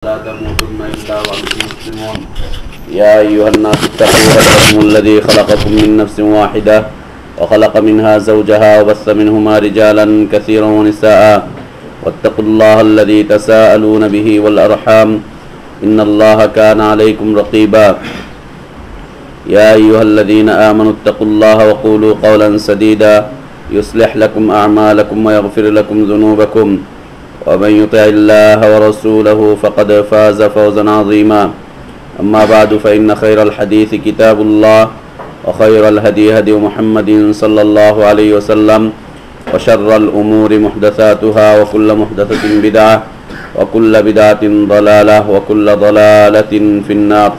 لا تموتن إلا وأنتم مسلمون يا أيها الناس اتقوا ربكم الذي خلقكم من نفس واحدة وخلق منها زوجها وبث منهما رجالا كثيرا ونساء واتقوا الله الذي تساءلون به والأرحام إن الله كان عليكم رقيبا يا أيها الذين آمنوا اتقوا الله وقولوا قولا سديدا يصلح لكم أعمالكم ويغفر لكم ذنوبكم ومن يطع الله ورسوله فقد فاز فوزا عظيما أما بعد فإن خير الحديث كتاب الله وخير الهدي هدي محمد صلى الله عليه وسلم وشر الأمور محدثاتها وكل محدثة بدعة وكل بدعة ضلالة وكل ضلالة في النار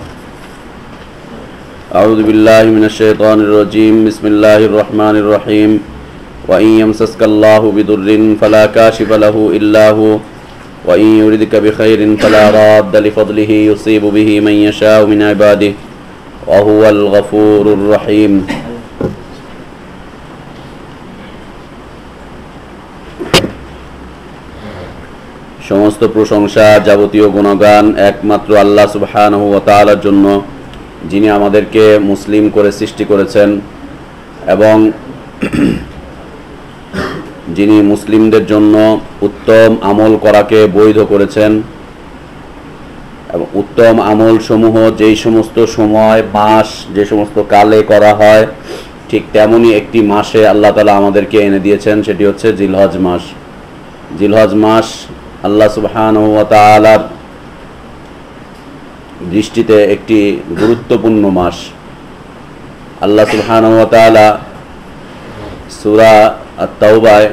أعوذ بالله من الشيطان الرجيم بسم الله الرحمن الرحيم وإن يمسسك الله بضر فلا كاشف له إلا هو وإن يردك بخير فلا راد لفضله يصيب به من يشاء من عباده وهو الغفور الرحيم সমস্ত প্রশংসা যাবতীয় গুণগান একমাত্র আল্লাহ সুবহানাহু ওয়া তাআলার জন্য, যিনি আমাদেরকে মুসলিম করে সৃষ্টি করেছেন এবং যিনি মুসলিমদের জন্য উত্তম আমল করাকে বৈধ করেছেন এবং উত্তম আমল সমূহ যেই সমস্ত সময় মাস যে সমস্ত কালে করা হয় ঠিক তেমনই একটি মাসে আল্লাহ তাআলা আমাদেরকে এনে দিয়েছেন, সেটি হচ্ছে জিলহজ মাস। জিলহজ মাস আল্লাহ সুবহানাহু ওয়া তাআলার দৃষ্টিতে একটি গুরুত্বপূর্ণ মাস। আল্লাহ সুবহানাহু ওয়া তাআলা সূরা আত-তাওবায়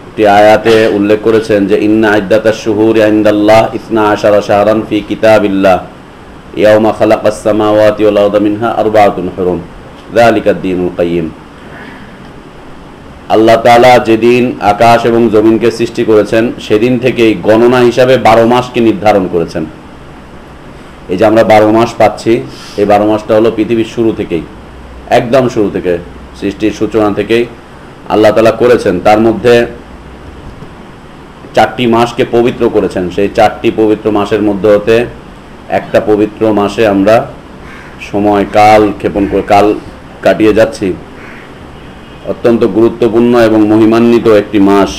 একটি আয়াতে উল্লেখ করেছেন যে ইন্না ইদ্দাতাশ শুহুরি ইনদাল্লাহ 12 শাহরান ফি কিতাবিল্লাহ ইয়াওমা খালাকাস সামাওয়াতি ওয়াল আরদা মিনহা আরবাআতুন হুরুম যালিকাদ দীনুল কাইয়্যিম। আল্লাহ তাআলা যেদিন আকাশ এবং জমিনকে সৃষ্টি করেছেন সেদিন থেকেই গণনা হিসাবে 12 মাসকে নির্ধারণ করেছেন। এই যে আমরা 12 মাস পাচ্ছি, এই 12 মাসটা হলো পৃথিবীর শুরু থেকেই, একদম শুরু থেকে সৃষ্টির সূচনা থেকেই আল্লাহ তাআলা করেছেন। তার মধ্যে 4টি মাসকে পবিত্র করেছেন। সেই 4টি পবিত্র মাসের মধ্যে হতে একটা পবিত্র মাসে আমরা সময় কাল ক্ষেপণ করে কাল কাটিয়ে যাচ্ছি। অত্যন্ত গুরুত্বপূর্ণ এবং মহিমান্বিত একটি মাস।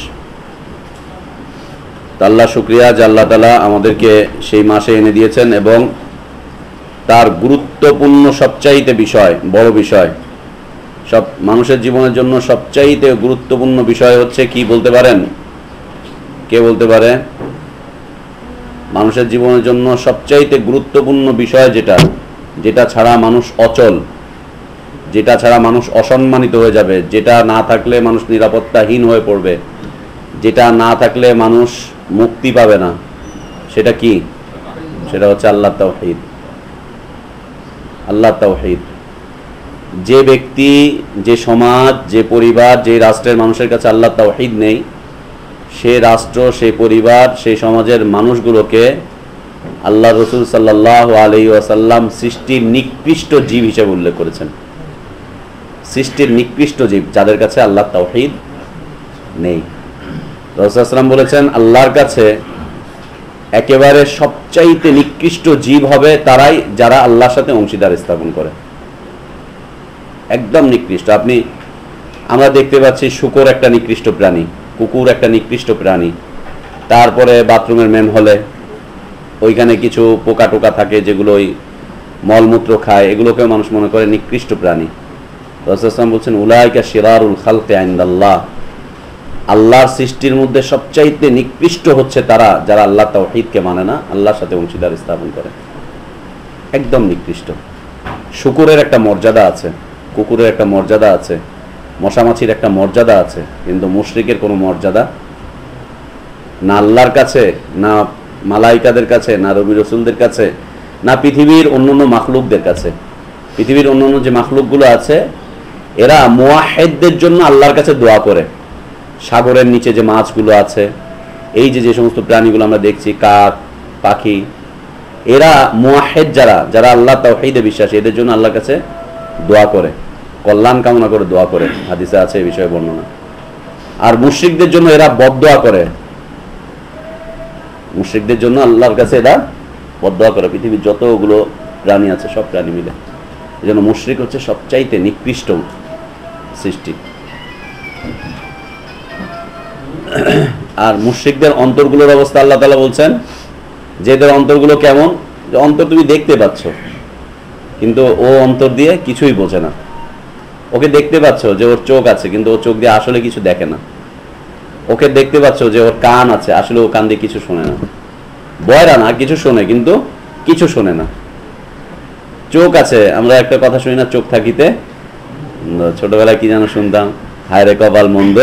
আল্লাহ শুকরিয়া যে আল্লাহ তাআলা আমাদেরকে সেই মাসে এনে দিয়েছেন এবং তার গুরুত্বপূর্ণ সবচাইতে বিষয়, বড় বিষয়, সব মানুষের জীবনের জন্য সবচাইতে গুরুত্বপূর্ণ বিষয় হচ্ছে কি বলতে পারেন? কে বলতে পারে? মানুষের জীবনের জন্য সবচাইতে গুরুত্বপূর্ণ বিষয় যেটা ছাড়া মানুষ অচল, যেটা ছাড়া মানুষ অসম্মানিত হয়ে যাবে, যেটা না থাকলে মানুষ নিরাপত্তাহীন হয়ে পড়বে, যেটা না থাকলে মানুষ মুক্তি পাবে না, সেটা কি? সেটা হচ্ছে আল্লাহ তাওহীদ। আল্লাহ তাওহীদ। যে ব্যক্তি, যে সমাজ, যে পরিবার, যে রাষ্ট্রের মানুষের কাছে আল্লাহ তাওহীদ নেই, সে রাষ্ট্র, সেই পরিবার, সেই সমাজের মানুষগুলোকে আল্লাহ রাসূল সাল্লাল্লাহু আলাইহি ওয়াসাল্লাম সৃষ্টির নিকৃষ্ট জীব হিসেবে উল্লেখ করেছেন। সৃষ্টির নিকৃষ্ট জীব, যাদের কাছে আল্লাহ তাওহীদ নেই। রাসূল সাল্লাল্লাহু আলাইহি ওয়াসাল্লাম বলেছেন আল্লাহর কাছে একেবারে সবচাইতে নিকৃষ্ট জীব হবে তারাই যারা আল্লাহর সাথে অংশীদার স্থাপন করে। একদম নিকৃষ্ট। আমরা দেখতে পাচ্ছি শূকর একটা নিকৃষ্ট প্রাণী, কুকুর একটা নিকৃষ্ট প্রাণী, তারপরে বাথরুমের মেন হলে ওইখানে কিছু পোকা টোকা থাকে যেগুলো ওই মলমূত্র খায়, এগুলোকেও মানুষ মনে করে নিকৃষ্ট প্রাণী। রাসূল সাল্লাল্লাহু আলাইহি ওয়াসাল্লাম বলছেন উলাইকা শিরারুল খালকি ইনদাল্লাহ, আল্লাহর সৃষ্টির মধ্যে সবচাইতে নিকৃষ্ট হচ্ছে তারা যারা আল্লাহ তাওহীদকে মানে না, আল্লাহর সাথে অংশীদার স্থাপন করে। একদম নিকৃষ্ট। শূকরের একটা মর্যাদা আছে, কুকুরের একটা মর্যাদা আছে, মশামাছির একটা মর্যাদা আছে, কিন্তু মুশরিকের কোনো মর্যাদা না আল্লাহর কাছে, না মালাইকাদের কাছে, না নবী রাসূলদের কাছে, না পৃথিবীর অন্যান্য মাখলুকদের কাছে। পৃথিবীর অন্যান্য যে মাখলুকগুলো আছে এরা মুওয়াহহিদদের জন্য আল্লাহর কাছে দোয়া করে। সাগরের নিচে যে মাছগুলো আছে, এই যে সমস্ত প্রাণীগুলো আমরা দেখছি, কাক, পাখি, এরা মুওয়াহহিদ, যারা আল্লাহ তাওহীদে বিশ্বাসী, এদের জন্য আল্লাহর কাছে দোয়া করে, কল্যাণ কামনা করে দোয়া করে। হাদিসে আছে এই বিষয়ে বর্ণনা। আর মুশরিকদের জন্য এরা বদদোয়া করে, মুশরিকদের জন্য আল্লাহর কাছে এটা বদদোয়া করে, পৃথিবীর যতগুলো প্রাণী আছে সব প্রাণী মিলে। এই জন্য মুশরিক হচ্ছে সবচাইতে নিকৃষ্ট সৃষ্টি। আর মুশরিকদের অন্তরগুলোর অবস্থা আল্লাহ তাআলা বলছেন যে এদের অন্তরগুলো কেমন, যে অন্তর তুমি দেখতে পাচ্ছ কিন্তু ও অন্তর দিয়ে কিছুই বোঝে না। ওকে দেখতে পাচ্ছ যে ওর চোখ আছে কিন্তু ও চোখ দিয়ে আসলে কিছু দেখে না। ওকে দেখতে পাচ্ছ যে ওর কান আছে, আসলে ও কান দিয়ে কিছু শোনে না। বয়রা না, কিছু শোনে কিন্তু কিছু শোনে না। চোখ আছে, আমরা একটা কথা শুনি না, চোখ থাকিতে, ছোটবেলায় কি যেন শুনতাম, হায় রে কপাল মন্দ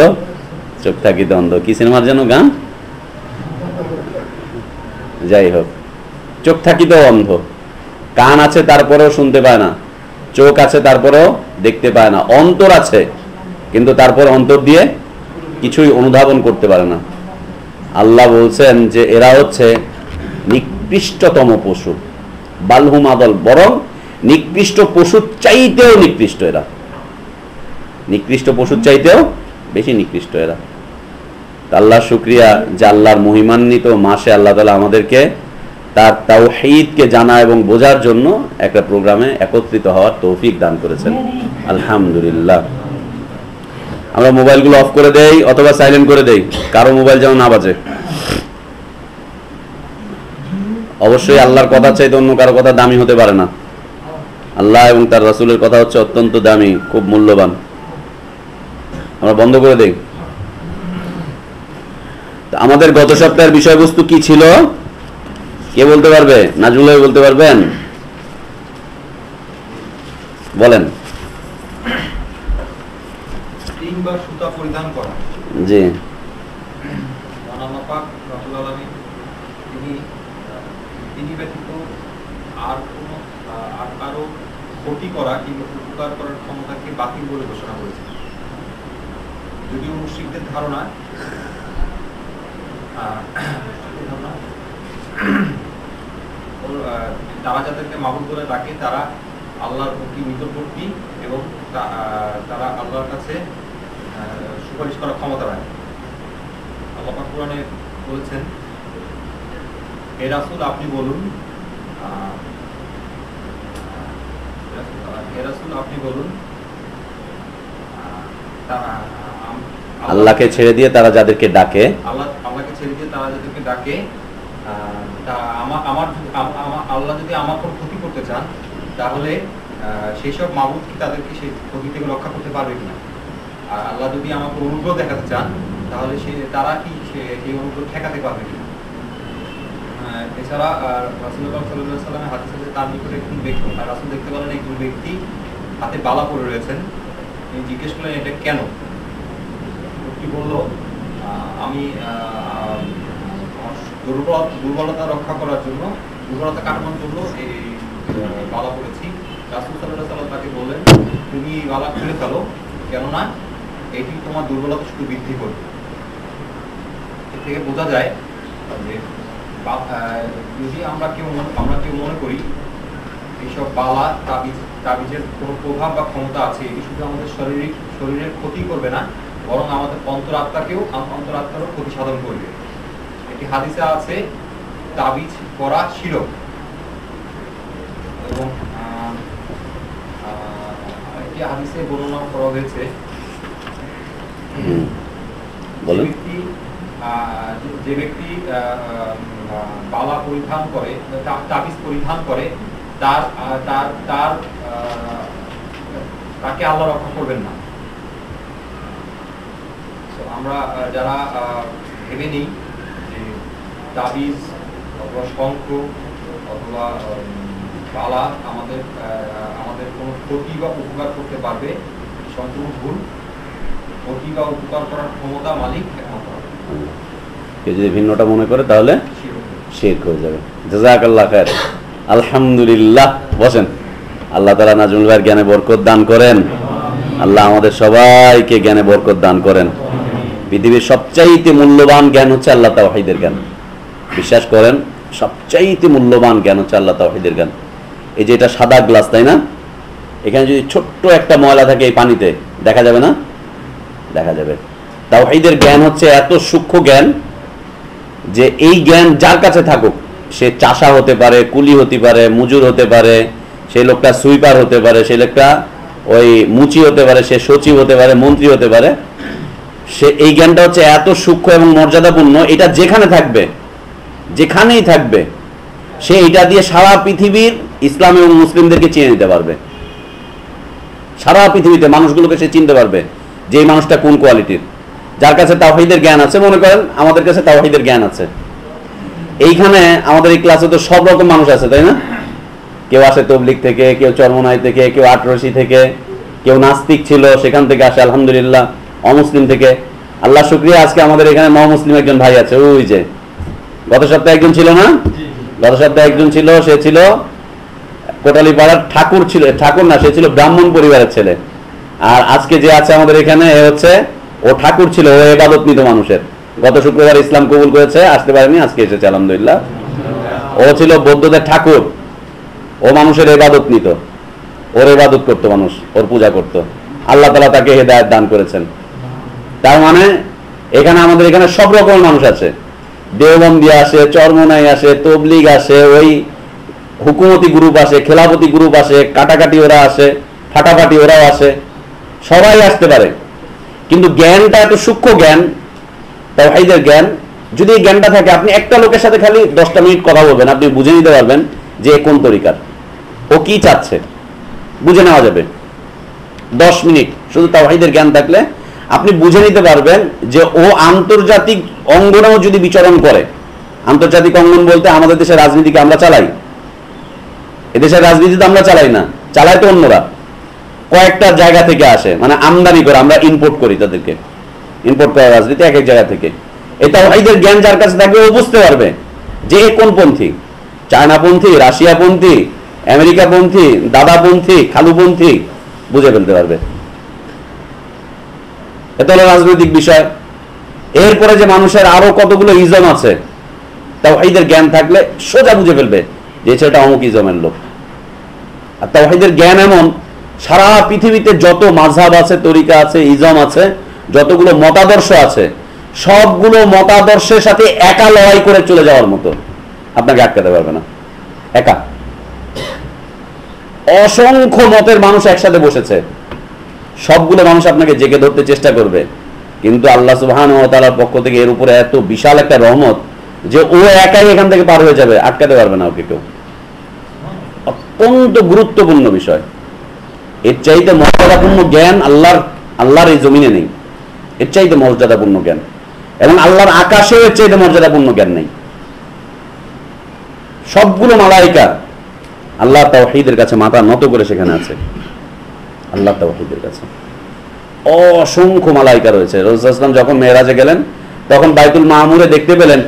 চোখ থাকিতে অন্ধ, কি সিনেমার যেন গান, যাই হোক, চোখ থাকিতেও অন্ধ। কান আছে তারপরেও শুনতে পায় না, চোখ আছে তারপরেও দেখতে পায় না, অন্তর আছে কিন্তু তারপর অন্তর দিয়ে কিছুই অনুধাবন করতে পারে না। আল্লাহ বলছেন যে এরা হচ্ছে নিকৃষ্টতম পশু, বালহুম আদল, বরং নিকৃষ্ট পশুর চাইতেও নিকৃষ্ট এরা, নিকৃষ্ট পশুর চাইতেও বেশি নিকৃষ্ট এরা। আল্লাহর শুকরিয়া যে আল্লাহর মহিমান্বিত মাসে আল্লাহ তাআলা আমাদেরকে তার তাওহীদকে জানা এবং বোঝার জন্য একটা প্রোগ্রামে একত্রিত হওয়ার তৌফিক দান করেছেন, আলহামদুলিল্লাহ। আমরা মোবাইলগুলো অফ করে দেই অথবা সাইলেন্ট করে দেই, কারো মোবাইল যেন না বাজে। অবশ্যই আল্লাহর কথা চাইতে অন্য কারো কথা দামি হতে পারে না। আল্লাহ এবং তার রাসূলের কথা হচ্ছে অত্যন্ত দামি, খুব মূল্যবান। আমরা বন্ধ করে দেই। আমাদের গত সপ্তাহের বিষয়বস্তু কি ছিল কে বলতে পারবে? নাজমুল ভাই বলতে পারবেন? বলেন। তিনবার সুতা পরিধান করা। জি। আল্লাহ পাক রব্বুল আলামিন তিনি ব্যতীত আর কারো ক্ষতি করা কিংবা উপকার করার ক্ষমতাকে বাতিল বলে ঘোষণা করেছেন। যদিও মুশরিকদের ধারণা তারা যাদেরকে মাবুদ বলে ডাকে তারা আল্লাহর অতি নিকটবর্তী এবং তারা আল্লাহর কাছে সুপারিশ করার ক্ষমতা রাখে। আল্লাহ পাক কোরআনে বলেছেন, হে রাসূল আপনি বলুন, আল্লাহকে ছেড়ে দিয়ে তারা যাদেরকে ডাকে, আল্লাহকে ছেড়ে দিয়ে তারা যাদেরকে ডাকে, আল্লাহ যদি আমার কোনো ক্ষতি করতে চান তাহলে সেই সব মাবুদ কি তাদেরকে সেই ক্ষতি থেকে রক্ষা করতে পারবে কিনা? আর আল্লাহ যদি আমাকে অনুগ্রহ দেখাতে চান তাহলে তারা কি সেই অনুগ্রহ ঠেকাতে পারবে কিনা? এছাড়া রাসূলুল্লাহ সাল্লাল্লাহু আলাইহি ওয়াসাল্লামের হাদিসে তার নিকটে একজন ব্যক্তি, রাসূল দেখতে পেলেন একজন ব্যক্তি হাতে বালা পরে রয়েছেন। তিনি জিজ্ঞেস করলেন এটা কেন? ব্যক্তি বলল, আমি দুর্বলতা রক্ষা করার জন্য, দুর্বলতা কাটানোর জন্য এই বালা পরেছি। রাসূল সাল্লাল্লাহু আলাইহি ওয়াসাল্লাম তাকে বললেন, তুমি এই বালা খুলে ফেলো, কেননা এটি তোমার দুর্বলতা শুধু বৃদ্ধি করবে। এর থেকে বোঝা যায় যে যদি আমরা কেউ মনে করি এইসব বালা তাবিজের কোনো প্রভাব বা ক্ষমতা আছে, এটি শুধু আমাদের শরীরের ক্ষতি করবে না, বরং আমাদের অন্তরাত্মারও ক্ষতি সাধন করবে। এটি হাদিসে আছে তাবিজ করা শিরক, এবং এটি হাদিসে বর্ণনা করা হয়েছে যে ব্যক্তি বালা পরিধান করে, তাবিজ পরিধান করে, তাকে আল্লাহ রক্ষা করবেন না। আমরা যারা ভেবে নিই যে তাবিজ অথবা শঙ্খ অথবা বালা আমাদের কোনো ক্ষতি বা উপকার করতে পারবে, সম্পূর্ণ ভুল। ক্ষতি বা উপকার করার ক্ষমতা মালিক একমাত্র। কেউ যদি ভিন্নটা মনে করে তাহলে শিরক হয়ে যাবে। জাযাকাল্লাহ খায়ের। আলহামদুলিল্লাহ। বসেন। আল্লাহ তাআলা নাজমুল ভাইয়ের জ্ঞানে বরকত দান করেন। আল্লাহ আমাদের সবাইকে জ্ঞানে বরকত দান করেন। পৃথিবীর সবচাইতে মূল্যবান জ্ঞান হচ্ছে আল্লাহ তাওহীদের জ্ঞান। বিশ্বাস করেন, সবচাইতে মূল্যবান জ্ঞান হচ্ছে আল্লাহ তাওহীদের জ্ঞান। এই যে এটা সাদা গ্লাস, তাই না? এখানে যদি ছোট্ট একটা ময়লা থাকে এই পানিতে, দেখা যাবে না? দেখা যাবে। তাওহীদের জ্ঞান হচ্ছে এত সূক্ষ্ম জ্ঞান যে এই জ্ঞান যার কাছে থাকুক, সে চাষা হতে পারে, কুলি হতে পারে, মজুর হতে পারে, সেই লোকটা সুইপার হতে পারে, সেই লোকটা ওই মুচি হতে পারে, সে সচিব হতে পারে, মন্ত্রী হতে পারে, সে এই জ্ঞানটা হচ্ছে এত সূক্ষ্ম এবং মর্যাদাপূর্ণ, এটা যেখানে থাকবে, যেখানেই থাকবে, সে এটা দিয়ে সারা পৃথিবীর ইসলাম এবং মুসলিমদেরকে চিনে নিতে পারবে। সারা পৃথিবীতে মানুষগুলোকে সে চিনতে পারবে যে এই মানুষটা কোন কোয়ালিটির। যার কাছে তাওহীদের জ্ঞান আছে, মনে করেন আমাদের কাছে তাওহীদের জ্ঞান আছে, এইখানে আমাদের এই ক্লাসে তো সব রকম মানুষ আছে, তাই না? কেউ আসে তবলিগ থেকে, কেউ চরমনাই থেকে, কেউ আটরশি থেকে, কেউ নাস্তিক ছিল সেখান থেকে আসে, আলহামদুলিল্লাহ, অমুসলিম থেকে। আল্লাহ শুকরিয়া, আজকে আমাদের এখানে মুসলিম একজন ভাই আছে, ওই যে গত সপ্তাহে একজন ছিল না, গত সপ্তাহে একজন ছিল, সে ছিল কোটালীপাড়ার ঠাকুর, ছিল ঠাকুর না, সে ছিল ব্রাহ্মণ পরিবারের ছেলে। আর আজকে যে আছে আমাদের এখানে, এ হচ্ছে ও ঠাকুর ছিল, ও ইবাদত নিত মানুষের। গত শুক্রবার ইসলাম কবুল করেছে, আসতে পারেনি, আজকে এসেছে আলহামদুলিল্লাহ। ও ছিল বৌদ্ধদের ঠাকুর, ও মানুষের ইবাদত নিত, ওর ইবাদত করতো মানুষ, ওর পূজা করতো। আল্লাহ তাআলা তাকে হেদায়েত দান করেছেন। তার মানে এখানে আমাদের এখানে সব রকমের মানুষ আছে, দেওবন্দি আসে, চরমনাই আসে, তবলিগ আসে, ওই হুকুমতি গ্রুপ আসে, খেলাফতি গ্রুপ আসে, কাটাকাটি ওরা আসে, ফাটাফাটি ওরাও আসে, সবাই আসতে পারে। কিন্তু জ্ঞানটা এত সূক্ষ্ম জ্ঞান, তাওহীদের জ্ঞান, যদি এই জ্ঞানটা থাকে, আপনি একটা লোকের সাথে খালি 10টা মিনিট কথা বলবেন, আপনি বুঝে নিতে পারবেন যে কোন তরিকার, ও কি চাচ্ছে, বুঝে নেওয়া যাবে। 10 মিনিট শুধু তাওহীদের জ্ঞান থাকলে আপনি বুঝে নিতে পারবেন যে ও আন্তর্জাতিক অঙ্গনেও যদি বিচরণ করে। আন্তর্জাতিক অঙ্গন বলতে আমাদের দেশের রাজনীতিকে আমরা চালাই, এদেশের রাজনীতি তো আমরা চালাই না, চালাই তো অন্যরা, কয়েকটা জায়গা থেকে আসে, মানে আমদানি করে, আমরা ইম্পোর্ট করি তাদেরকে, ইম্পোর্ট করা রাজনীতি এক এক জায়গা থেকে। এটা তাওহীদের জ্ঞান যার কাছে থাকবে, ও বুঝতে পারবে যে কোন পন্থী, চায়নাপন্থী, রাশিয়াপন্থী, আমেরিকাপন্থী, দাদাপন্থী, খালুপন্থী, বুঝে ফেলতে পারবে। এটা হলো রাজনৈতিক বিষয়। এরপরে যে মানুষের আরো কতগুলো ইজম আছে, তাওহীদের জ্ঞান থাকলে সোজা বুঝে ফেলবে যে সেটা অমুক ইজমের লোক। আর তাওহীদের জ্ঞান এমন, সারা পৃথিবীতে যত মাযহাব আছে, তরিকা আছে, ইজম আছে, যতগুলো মতাদর্শ আছে, সবগুলো মতাদর্শের সাথে একা লড়াই করে চলে যাওয়ার মতো, আপনাকে আটকাতে পারবে না। একা অসংখ্য মতের মানুষ একসাথে বসেছে, সবগুলো মানুষ আপনাকে জেগে ধরতে চেষ্টা করবে, কিন্তু আল্লাহ সুবহানাহু ওয়া তাআলার পক্ষ থেকে এর উপরে এত বিশাল একটা রহমত যে ও একাই এখান থেকে পার হয়ে যাবে, আটকাতে পারবে না ওকে কেউ। অত্যন্ত গুরুত্বপূর্ণ বিষয়। এর চাইতে মর্যাদাপূর্ণ জ্ঞান আল্লাহর এই জমিনে নেই, এর চাইতে মর্যাদাপূর্ণ জ্ঞান, এবং আল্লাহর আকাশেও এর চাইতে মর্যাদাপূর্ণ জ্ঞান নেই। সবগুলো মালাইকা আল্লাহ তাওহীদের কাছে মাথা নত করে সেখানে আছে, আল্লাহ তাওহীদের কাছে অসংখ্য মালাইকা রয়েছে। রাসূল সাল্লাল্লাহু আলাইহি ওয়াসাল্লাম যখন মেরাজে গেলেন, তখন বাইতুল মামুরে দেখতে পেলেন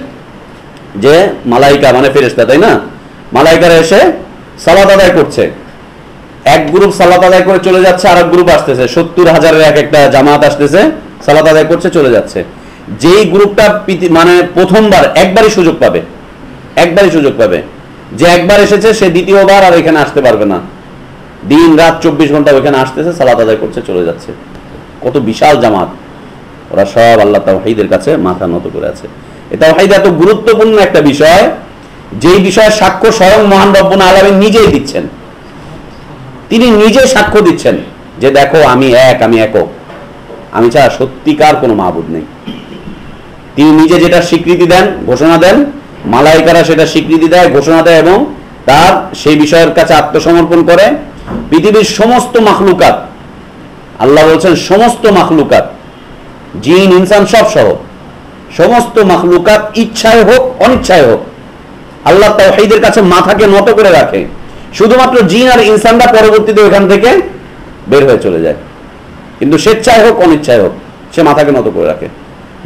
যে মালাইকা মানে ফেরেশতা, তাই না, মালাইকারা এসে সালাত আদায় করছে। এক গ্রুপ সালাত আদায় করে চলে যাচ্ছে, আর এক গ্রুপ আসতেছে, 70,000-এর এক একটা জামাত আসতেছে, সালাত আদায় করছে, চলে যাচ্ছে। যেই গ্রুপটা মানে প্রথমবার একবারই সুযোগ পাবে, একবারই সুযোগ পাবে, যে একবার এসেছে সে দ্বিতীয়বার আর এখানে আসতে পারবে না, দিন রাত 24 ঘন্টা ওখানে আসতেছে, সালাত আদায় করছে, চলে যাচ্ছে। কত বিশাল জামাত, ওরা সব আল্লাহ তাওহীদের কাছে মাথা নত করে আছে। এই তাওহীদ এত গুরুত্বপূর্ণ একটা বিষয়, যেই বিষয়ের সাক্ষ্য স্বয়ং মহান রব্বুল আলামিন নিজেই দিচ্ছেন। তিনি নিজে সাক্ষ্য দিচ্ছেন যে দেখো আমি এক, আমি একক, আমি ছাড়া সত্যিকার কোনো মাবুদ নেই। তিনি নিজে যেটা স্বীকৃতি দেন, ঘোষণা দেন, মালাইকারা সেটা স্বীকৃতি দেয়, ঘোষণা দেয়, এবং তার সেই বিষয়ের কাছে আত্মসমর্পণ করে। পৃথিবীর সমস্ত মাখলুকাত, আল্লাহ বলছেন সমস্ত মাখলুকাত, জিন ইনসান সব সহ সমস্ত মাখলুকাত ইচ্ছায় হোক অনিচ্ছায় হোক আল্লাহ তাওহীদের কাছে মাথাকে নত করে রাখে। শুধুমাত্র জিন আর ইনসানরা পরবর্তীতে ওখান থেকে বের হয়ে চলে যায়, কিন্তু স্বেচ্ছায় হোক অনিচ্ছায় হোক সে মাথাকে নত করে রাখে।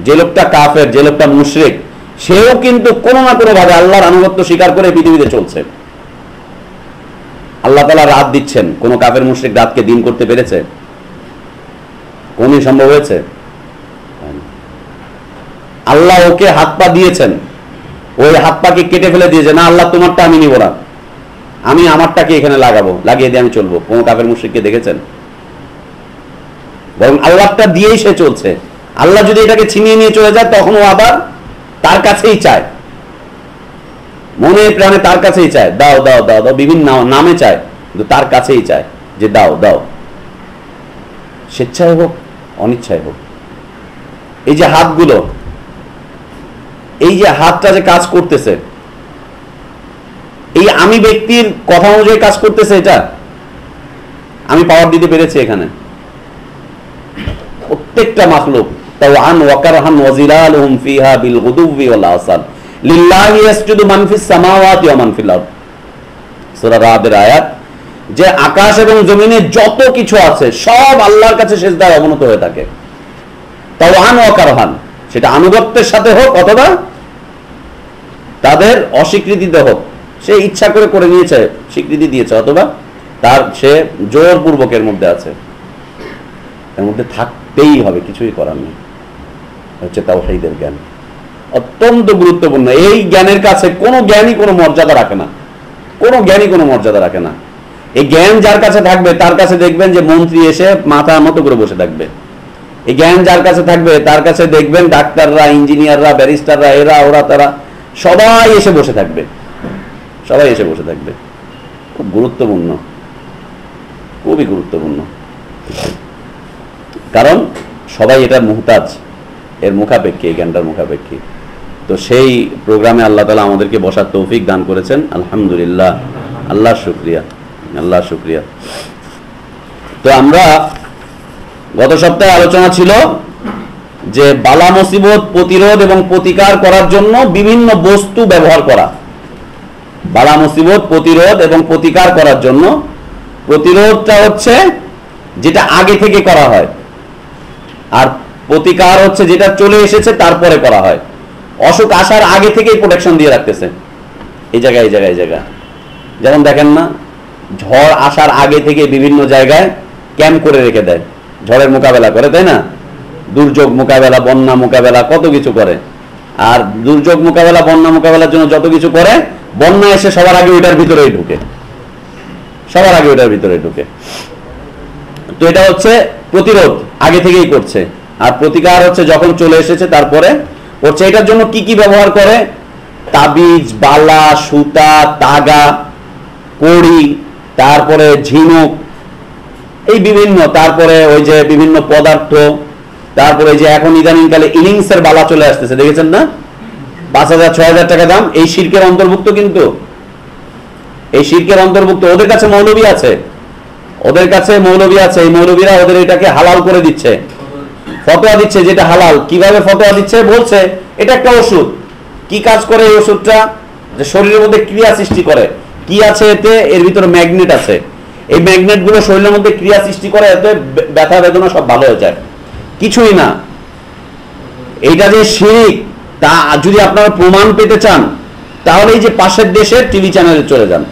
যে লোকটা কাফের, যে লোকটা মুশরিক, সেও কিন্তু কোনো না কোনো ভাবে আল্লাহর আনুগত্য স্বীকার করে পৃথিবীতে চলছে। আল্লাহ তাআলা রাত দিচ্ছেন, কোন কাফের মুশরিক রাতকে দিন করতে পেরেছে? কোনই সম্ভব হয়েছে? আল্লাহ ওকে হাত পা দিয়েছেন, ওই হাত পাকে কেটে ফেলে দিয়েছে, না আল্লাহ তোমারটা আমি নিব না, আমি আমারটাকে এখানে লাগাবো, লাগিয়ে দিয়ে আমি চলবো। কোন কাফের মুশরিককে দেখেছেন? বরং আল্লাহটা দিয়েই সে চলছে। আল্লাহ যদি এটাকে ছিনিয়ে নিয়ে চলে যায়, তখন ও আবার তার কাছেই চায়, মনে প্রাণে তার কাছেই চায়, দাও দাও দাও দাও, বিভিন্ন নামে চায়, কিন্তু তার কাছেই চায় যে দাও দাও, স্বেচ্ছায় হোক অনিচ্ছায় হোক। এই যে হাতগুলো, এই যে হাতটা যে কাজ করতেছে, এই আমি ব্যক্তির কথা অনুযায়ী কাজ করতেছে, এটা আমি পাওয়ার দিতে পেরেছি এখানে। প্রত্যেকটা মাখলুক তাওআন ওয়া কারহান ওয়া জিলালুহুম ফিহা বিল গুদুবি ওয়াল আসাল লিল্লাহি ইয়াসজুদু মান ফিস সামাওয়াতি ওয়া মান ফিল আরদ। সূরা রাদের আয়াত, যে আকাশ এবং জমিনে যত কিছু আছে সব আল্লাহর কাছে সিজদায় অবনত হয়ে থাকে। তাওআন ওয়া কারহান, সেটা আনুগত্যের সাথে হোক অথবা তাদের অস্বীকৃতিতে হোক, সে ইচ্ছা করে করে নিয়েছে, স্বীকৃতি দিয়েছে, অথবা তার সে জোরপূর্বকের মধ্যে আছে, এর মধ্যে থাকতেই হবে, কিছুই করার নেই। হচ্ছে তাওহীদের জ্ঞান, অত্যন্ত গুরুত্বপূর্ণ। এই জ্ঞানের কাছে কোনো জ্ঞানই কোনো মর্যাদা রাখে না, কোনো জ্ঞানই কোনো মর্যাদা রাখে না। এই জ্ঞান যার কাছে থাকবে তার কাছে দেখবেন যে মন্ত্রী এসে মাথা মতো করে বসে থাকবে। এই জ্ঞান যার কাছে থাকবে তার কাছে দেখবেন ডাক্তাররা, ইঞ্জিনিয়াররা, ব্যারিস্টাররা, এরা ওরা তারা সবাই এসে বসে থাকবে, সবাই এসে বসে থাকবে। খুব গুরুত্বপূর্ণ, খুবই গুরুত্বপূর্ণ, কারণ সবাই এটার মুহতাজ, এর মুখাপেক্ষী, এই জ্ঞানটার মুখাপেক্ষী। তো সেই প্রোগ্রামে আল্লাহ তাআলা আমাদেরকে বসার তৌফিক দান করেছেন, আলহামদুলিল্লাহ, আল্লাহর শুকরিয়া, আল্লাহর শুকরিয়া। তো আমরা গত সপ্তাহে আলোচনা ছিল যে বালা মুসিবত প্রতিরোধ এবং প্রতিকার করার জন্য বিভিন্ন বস্তু ব্যবহার করা। বালা মুসিবত প্রতিরোধ এবং প্রতিকার করার জন্য প্রতিরোধটা হচ্ছে যেটা আগে থেকে করা হয়, আর প্রতিকার হচ্ছে যেটা চলে এসেছে তারপরে করা হয়। অসুখ আসার আগে থেকেই প্রোটেকশন দিয়ে রাখতেছে, এই জায়গায় এই জায়গায় এই জায়গায়। যেমন দেখেন না, ঝড় আসার আগে থেকে বিভিন্ন জায়গায় ক্যাম্প করে রেখে দেয়, ঝড়ের মোকাবেলা করে, তাই না? দুর্যোগ মোকাবেলা, বন্যা মোকাবেলা, কত কিছু করে। আর দুর্যোগ মোকাবেলা, বন্যা মোকাবেলার জন্য যত কিছু করে, বন্যা এসে সবার আগে ওইটার ভিতরেই ঢুকে, সবার আগে ওইটার ভিতরে ঢুকে। তো এটা হচ্ছে প্রতিরোধ, আগে থেকেই করছে। আর প্রতিকার হচ্ছে যখন চলে এসেছে তারপরে করছে। এটার জন্য কি কি ব্যবহার করে? তাবিজ, বালা, সুতা, তাগা, কড়ি, তারপরে ঝিনুক, এই বিভিন্ন, তারপরে ওই যে বিভিন্ন পদার্থ, তারপরে যে এখন ইদানিংকালে ইনিংসের বালা চলে আসতেছে, দেখেছেন না? 5,000 6,000 টাকা দাম। এই শিরকের অন্তর্ভুক্ত, কিন্তু এই শিরকের অন্তর্ভুক্ত। ওদের কাছে মৌলবী আছে, ওদের কাছে মৌলবী আছে, এই মৌলবীরা ওদের এটাকে হালাল করে দিচ্ছে, ফতোয়া দিচ্ছে যেটা হালাল। কিভাবে ফতোয়া দিচ্ছে? বলছে এটা একটা ওষুধ। কি কাজ করে এই ওষুধটা? যে শরীরের মধ্যে ক্রিয়া সৃষ্টি করে। কি আছে এতে? এর ভিতরে ম্যাগনেট আছে। এই ম্যাগনেট গুলো শরীরের মধ্যে ক্রিয়া সৃষ্টি করে, এতে ব্যথা বেদনা সব ভালো হয়ে যায়। কিছুই না। এইটা যে শিরক, তা যদি আপনারা প্রমাণ পেতে চান তাহলে এই যে পাশের দেশের টিভি চ্যানেলে চলে যান,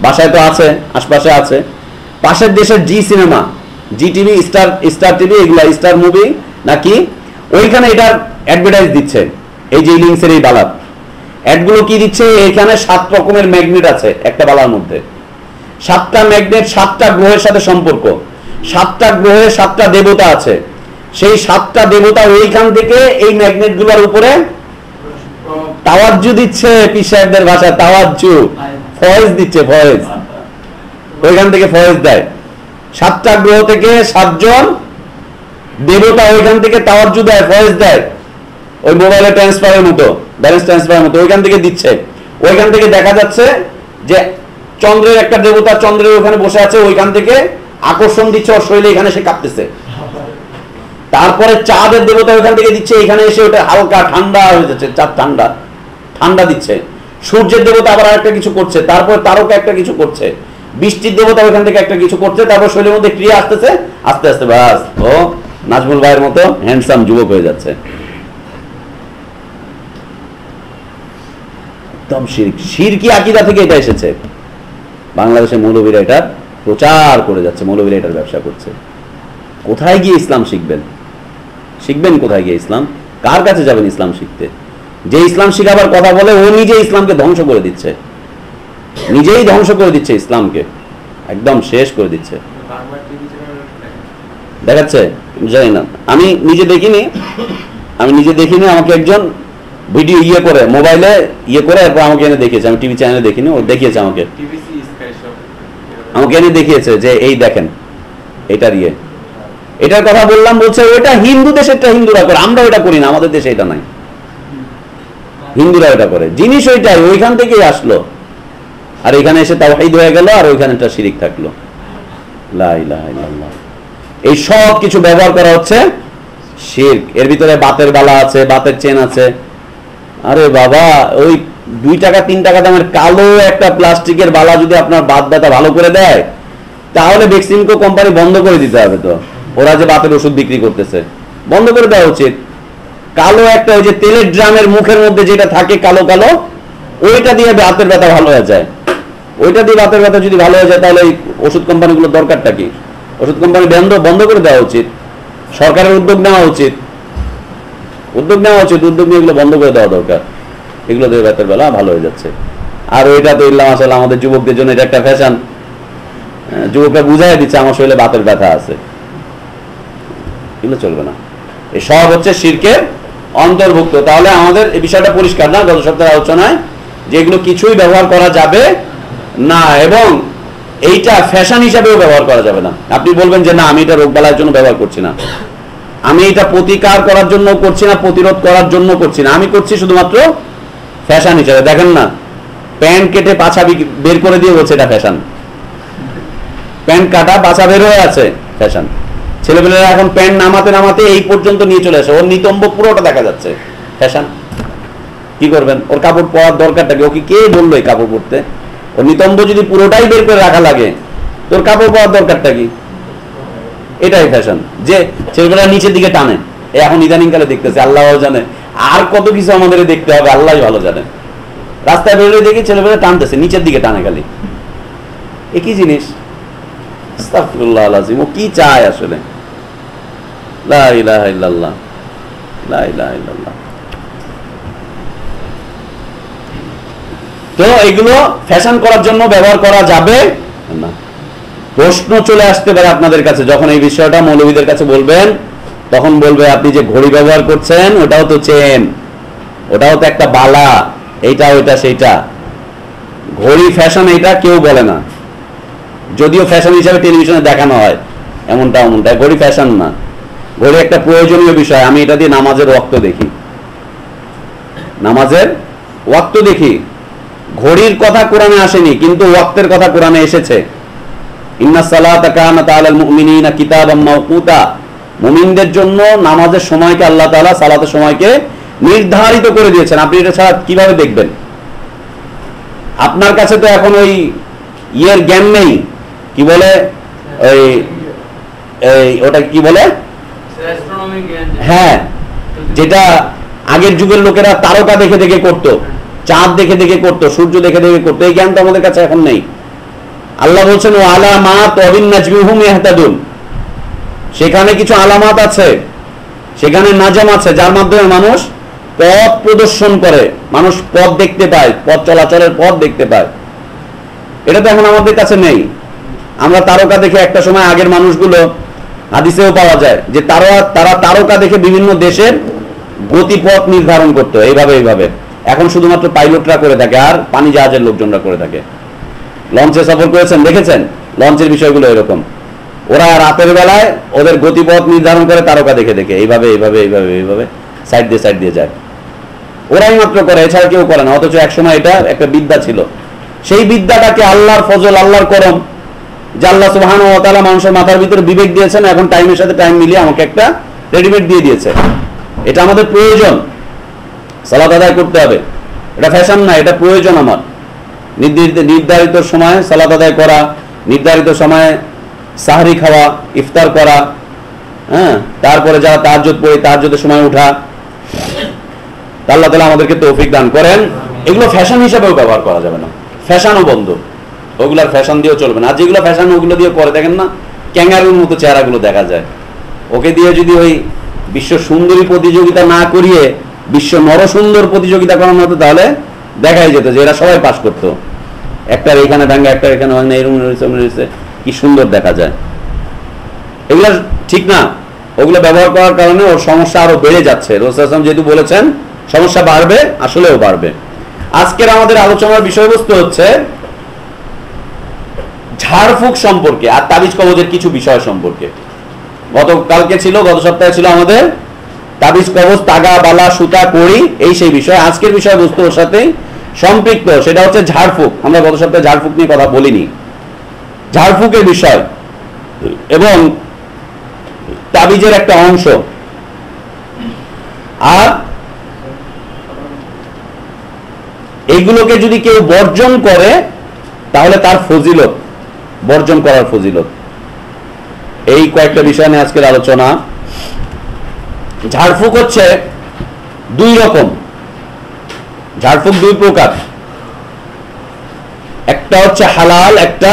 বাসায় তো আছে, আশপাশে আছে, পাশের দেশের জি সিনেমা, জি টিভি, স্টার টিভি, এগুলা স্টার মুভি নাকি, ওইখানে এটার অ্যাডভার্টাইজ দিচ্ছে। এই যে ইলিংসের এই বালার অ্যাডগুলো কি দিচ্ছে? এখানে 7 রকমের ম্যাগনেট আছে একটা বালার মধ্যে। 7টা ম্যাগনেট 7টা গ্রহের সাথে সম্পর্ক। 7টা গ্রহে 7টা দেবতা আছে। সেই 7টা দেবতা ওইখান থেকে এই ম্যাগনেট গুলোর উপরে তাওয়াজ্জু দিচ্ছে, পীর সাহেবদের ভাষায় তাওয়াজ্জু, ফয়েজ দিচ্ছে, ফয়েজ। ওইখান থেকে ফয়েজ দেয়। 7টা গ্রহ থেকে 7 জন দেবতা ওইখান থেকে তাওয়াজ্জু দেয়, ফয়েজ দেয়। ওই মোবাইলে ট্রান্সফারের মতো, ব্যালেন্স ট্রান্সফারের মতো ওইখান থেকে দিচ্ছে। ওইখান থেকে দেখা যাচ্ছে যে চন্দ্রের একটা দেবতা চন্দ্রের ওখানে বসে আছে, ওইখান থেকে আকর্ষণ দিচ্ছে ওর শরীরে, এখানে সে কাঁপতেছে। তারপরে চাঁদের দেবতা ওইখান থেকে দিচ্ছে, এখানে এসে ওটা হালকা ঠান্ডা হয়ে যাচ্ছে, চাঁদ ঠান্ডা ঠান্ডা দিচ্ছে। সূর্যের দেবতা আবার আরেকটা কিছু করছে, তারপর তারকা একটা কিছু করছে। বৃষ্টির দেবতা ওইখান থেকে একটা কিছু করছে, তারপর শরীরের মধ্যে ক্রিয়া আসতেছে, আস্তে আস্তে বাস ও নাজমুল ভাইয়ের মতো হ্যান্ডসাম যুবক হয়ে যাচ্ছে। একদম শিরকি আকীদা থেকে এটা এসেছে। বাংলাদেশের মৌলবীরা এটা প্রচার করে যাচ্ছে, মৌলবীরা এটার ব্যবসা করছে। কোথায় গিয়ে ইসলাম শিখবেন? শিখবেন কোথায় গিয়ে ইসলাম? কার কাছে যাবেন ইসলাম শিখতে? যে ইসলাম শিখাবার কথা বলে ও নিজে ইসলামকে ধ্বংস করে দিচ্ছে, নিজেই ধ্বংস করে দিচ্ছে ইসলামকে, একদম শেষ করে দিচ্ছে। দেখাচ্ছে? জানি না, আমি নিজে দেখিনি, আমাকে একজন ভিডিও ইয়ে করে মোবাইলে ইয়ে করে এরপর আমাকে এনে দেখিয়েছে, আমি টিভি চ্যানেলে দেখিনি, ও দেখিয়েছে আমাকে এনে দেখিয়েছে যে এই দেখেন এটার ইয়ে, এটার কথা বললাম, বলছে ওইটা হিন্দু দেশেরটা হিন্দুরা করে, আমরা ওইটা করি না, আমাদের দেশে এটা নাই, হিন্দুরা ওইটা করে। জিনিস ওইটাই, ওইখান থেকেই আসলো, আর এখানে এসে তাওহীদ হয়ে গেল, আর ওইখানে একটা শিরিক থাকলো। লা ইলাহা ইল্লাল্লাহ। এই সব কিছু ব্যবহার করা হচ্ছে শিরক। এর ভিতরে বাতের বালা আছে, বাতের চেন আছে। আরে বাবা, ওই 2 টাকা 3 টাকা দামের কালো একটা প্লাস্টিকের বালা যদি আপনার বাত ব্যথা ভালো করে দেয়, তাহলে বেক্সিমকো কোম্পানি বন্ধ করে দিতে হবে। তো ওরা যে বাতের ওষুধ বিক্রি করতেছে বন্ধ করে দেওয়া উচিত। কালো একটা ওই যে তেলের ড্রামের মুখের মধ্যে যেটা থাকে কালো কালো, ওইটা দিয়ে বাতের ব্যথা ভালো হয়ে যায়। ওইটা দিয়ে বাতের ব্যথা যদি ভালো হয়ে যায়, তাহলে এই ওষুধ কোম্পানিগুলোর দরকারটা কি? ওষুধ কোম্পানি বন্ধ করে দেওয়া উচিত। সরকারের উদ্যোগ নেওয়া উচিত, উদ্যোগ নিয়ে এগুলো বন্ধ করে দেওয়া দরকার। এগুলো দিয়ে ব্যথার বেলা ভালো হয়ে যাচ্ছে। আর ওইটা তো ইল্লাম আসলে আমাদের যুবকদের জন্য এটা একটা ফ্যাশন। যুবকরা বুঝাই দিচ্ছে আমার শরীরে বাতের ব্যথা আছে, এগুলো চলবে না। এই সব হচ্ছে শিরকের অন্তর্ভুক্ত। তাহলে আমাদের এই বিষয়টা পরিষ্কার না গত সপ্তাহের আলোচনায়, যে এগুলো কিছুই ব্যবহার করা যাবে না, এবং এইটা ফ্যাশন হিসাবেও ব্যবহার করা যাবে না। আপনি বলবেন যে না, আমি এটা রোগবালাইয়ের জন্য ব্যবহার করছি না, আমি এটা প্রতিকার করার জন্য করছি না, প্রতিরোধ করার জন্য করছি না, আমি করছি শুধুমাত্র ফ্যাশন হিসাবে। দেখেন না, প্যান্ট কেটে পাছা বের করে দিয়ে বলছে এটা ফ্যাশন। প্যান্ট কাটা পাছা বের হয়ে আছে, ফ্যাশন। ছেলেপেলেরা এখন প্যান্ট নামাতে নামাতে এই পর্যন্ত নিয়ে চলে আসে, ওর নিতম্ব পুরোটা দেখা যাচ্ছে, ফ্যাশন। কি করবেন? ওর কাপড় পরার দরকারটা কি? ওকে কে বললো এই কাপড় পরতে? ওর নিতম্ব যদি পুরোটাই বের করে রাখা লাগে, তোর কাপড় পরার দরকারটা কি? এটাই ফ্যাশন, যে ছেলেপেলেরা নিচের দিকে টানে। এখন ইদানিং কালে দেখতেছে, আল্লাহ জানে আর কত কিছু আমাদের দেখতে হবে, আল্লাহ ভালো জানে। রাস্তায় বেরোলে দেখি ছেলেপেলেরা টানতেছে, নিচের দিকে টানে খালি। একই জিনিস। আস্তাগফিরুল্লাহ আল-আযীম। ও কি চায় আসলে? লা ইলাহা ইল্লাল্লাহ, লা ইলাহা ইল্লাল্লাহ। তো এগুলো ফ্যাশন করার জন্য ব্যবহার করা যাবে না। প্রশ্ন চলে আসতে পারে আপনাদের কাছে, যখন এই বিষয়টা মৌলবীদের কাছে বলবেন, তখন বলবে আপনি যে ঘড়ি ব্যবহার করছেন ওটাও তো চেন, ওটাও তো একটা বালা, এইটা ওইটা সেইটা। ঘড়ি ফ্যাশন এটা কেউ বলে না, যদিও ফ্যাশন হিসাবে টেলিভিশনে দেখানো হয় এমনটা। ঘড়ি ফ্যাশন না, ঘড়ি একটা প্রয়োজনীয় বিষয়। আমি এটা দিয়ে নামাজের ওয়াক্ত দেখি, নামাজের ওয়াক্ত দেখি। ঘড়ির কথা কোরআনে আসেনি, কিন্তু ওয়াক্তের কথা কোরআনে এসেছে। ইন্নাস সালাতা কানাত আলাল মুমিনিনা কিতাবাম মাওকুতা। মুমিনদের জন্য নামাজের সময়কে আল্লাহ তাআলা সালাতের সময়কে নির্ধারিত করে দিয়েছেন। আপনি এটা ছাড়া কিভাবে দেখবেন? আপনার কাছে তো এখন ওই ইয়ের জ্ঞান নেই, কি বলে ওই ওটা কি বলে, হ্যাঁ, যেটা আগের যুগের লোকেরা তারকা দেখে দেখে করতো, চাঁদ দেখে দেখে করতো, সূর্য দেখে দেখে করতো। এই জ্ঞান তো আমাদের কাছে এখন নেই। আল্লাহ বলছেন ও আলামাত ওয়াবিন নাজমিহুম ইয়াহতাদুন। সেখানে কিছু আলামাত আছে, সেখানে নাজাম আছে, যার মাধ্যমে মানুষ পথ প্রদর্শন করে, মানুষ পথ দেখতে পায়, পথ চলাচলের পথ দেখতে পায়। এটা তো এখন আমাদের কাছে নেই। আমরা তারকা দেখে একটা সময় আগের মানুষগুলো, হাদিসেও পাওয়া যায় যে তারা তারকা দেখে বিভিন্ন দেশের গতিপথ নির্ধারণ করতো, এইভাবে। এখন শুধুমাত্র পাইলটরা করে থাকে, আর পানি জাহাজের লোকজনরা করে থাকে। লঞ্চে সফর করেছেন, দেখেছেন লঞ্চের বিষয়গুলো এরকম। ওরা রাতের বেলায় ওদের গতিপথ নির্ধারণ করে তারকা দেখে দেখে, এইভাবে সাইড দিয়ে যায়। ওরাই মাত্র করে, এছাড়া কেউ করে না। অথচ একসময় এটা একটা বিদ্যা ছিল। সেই বিদ্যাটাকে আল্লাহর ফজল, আল্লাহর করম, যে আল্লাহ সুবহানাহু ওয়া তাআলা মানুষের মাথার ভিতরে বিবেক দিয়েছেন, এখন টাইমের সাথে টাইম মিলিয়ে আমাকে একটা রেডিমেড দিয়ে দিয়েছে। এটা আমাদের প্রয়োজন, সালাত আদায় করতে হবে। এটা ফ্যাশন না, এটা প্রয়োজন আমার। নির্ধারিত সময়ে সালাত আদায় করা, নির্ধারিত সময়ে সাহরি খাওয়া, ইফতার করা, হ্যাঁ, তারপরে যারা তাহাজ্জুদ পড়ে তাহাজ্জুদের সময় উঠা। আল্লাহ তাআলা আমাদেরকে তৌফিক দান করেন। এগুলো ফ্যাশন হিসেবেও ব্যবহার করা যাবে না, ফ্যাশনও বন্ধ। ওগুলার ফ্যাশন দিয়েও চলবে না। আর যেগুলো ফ্যাশন ওগুলো দিয়ে করে, দেখেন না ক্যাঙ্গারুর মতো চেহারাগুলো দেখা যায়। ওকে দিয়ে যদি ওই বিশ্ব সুন্দরী প্রতিযোগিতা না করিয়ে বিশ্ব নরসুন্দর প্রতিযোগিতা করানো হতো, তাহলে দেখাই যেত যে এরা সবাই পাস করতো। একটার এখানে ডাঙ্গা, একটার এখানে এরকম রয়েছে, কি সুন্দর দেখা যায়। এগুলো ঠিক না। ওগুলো ব্যবহার করার কারণে ওর সমস্যা আরো বেড়ে যাচ্ছে। রাসূল সাল্লাল্লাহু আলাইহি ওয়াসাল্লাম যেহেতু বলেছেন সমস্যা বাড়বে, আসলেও বাড়বে। আজকের আমাদের আলোচনার বিষয়বস্তু হচ্ছে ঝাড়ফুঁক সম্পর্কে আর তাবিজ কবজের কিছু বিষয় সম্পর্কে। গত সপ্তাহে ছিল আমাদের তাবিজ কবজ, তাগা, বালা, সুতা, কড়ি, এই সেই বিষয়। আজকের বিষয়বস্তু ওর সাথে সম্পৃক্ত, সেটা হচ্ছে ঝাড়ফুঁক। আমরা গত সপ্তাহে ঝাড়ফুঁক নিয়ে কথা বলিনি। ঝাড়ফুঁকের বিষয় এবং তাবিজের একটা অংশ। আর এইগুলোকে যদি কেউ বর্জন করে তাহলে তার ফজিলত, বর্জন করার ফজিলত, এই কয়েকটা বিষয় নিয়ে আজকের আলোচনা। ঝাড়ফুঁক হচ্ছে দুই রকম, ঝাড়ফুঁক দুই প্রকার, একটা হচ্ছে হালাল, একটা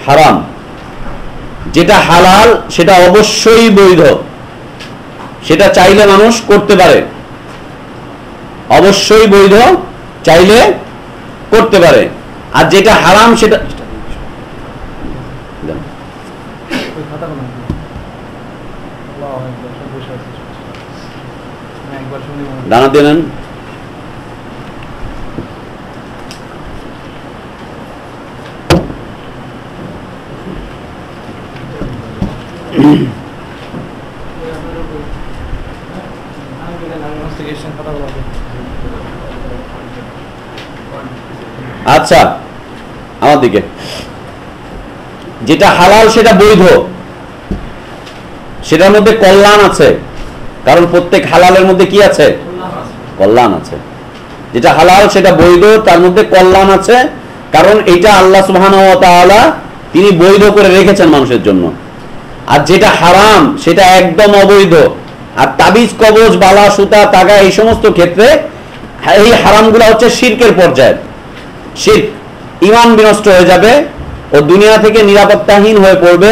হারাম। যেটা হালাল সেটা অবশ্যই বৈধ, সেটা চাইলে মানুষ করতে পারে, অবশ্যই বৈধ, চাইলে করতে পারে। আর যেটা হারাম সেটা দানা দিয়ে নেন। আচ্ছা, আমার দিকে। যেটা হালাল সেটা বৈধ, সেটার মধ্যে কল্যাণ আছে, কারণ প্রত্যেক হালালের মধ্যে কি আছে? কল্যাণ আছে। যেটা হালাল সেটা বৈধ, তার মধ্যে কল্যাণ আছে, কারণ এটা আল্লাহ সুবহানাহু ওয়া তাআলা তিনি বৈধ করে রেখেছেন মানুষের জন্য। আর যেটা হারাম সেটা একদম অবৈধ। আর তাবিজ কবজ, বালা, সুতা, তাগা, এই সমস্ত ক্ষেত্রে এই হারামগুলো হচ্ছে শিরকের পর্যায়ে। শিরক, ঈমান বিনষ্ট হয়ে যাবে, ও দুনিয়া থেকে নিরাপত্তাহীন হয়ে পড়বে,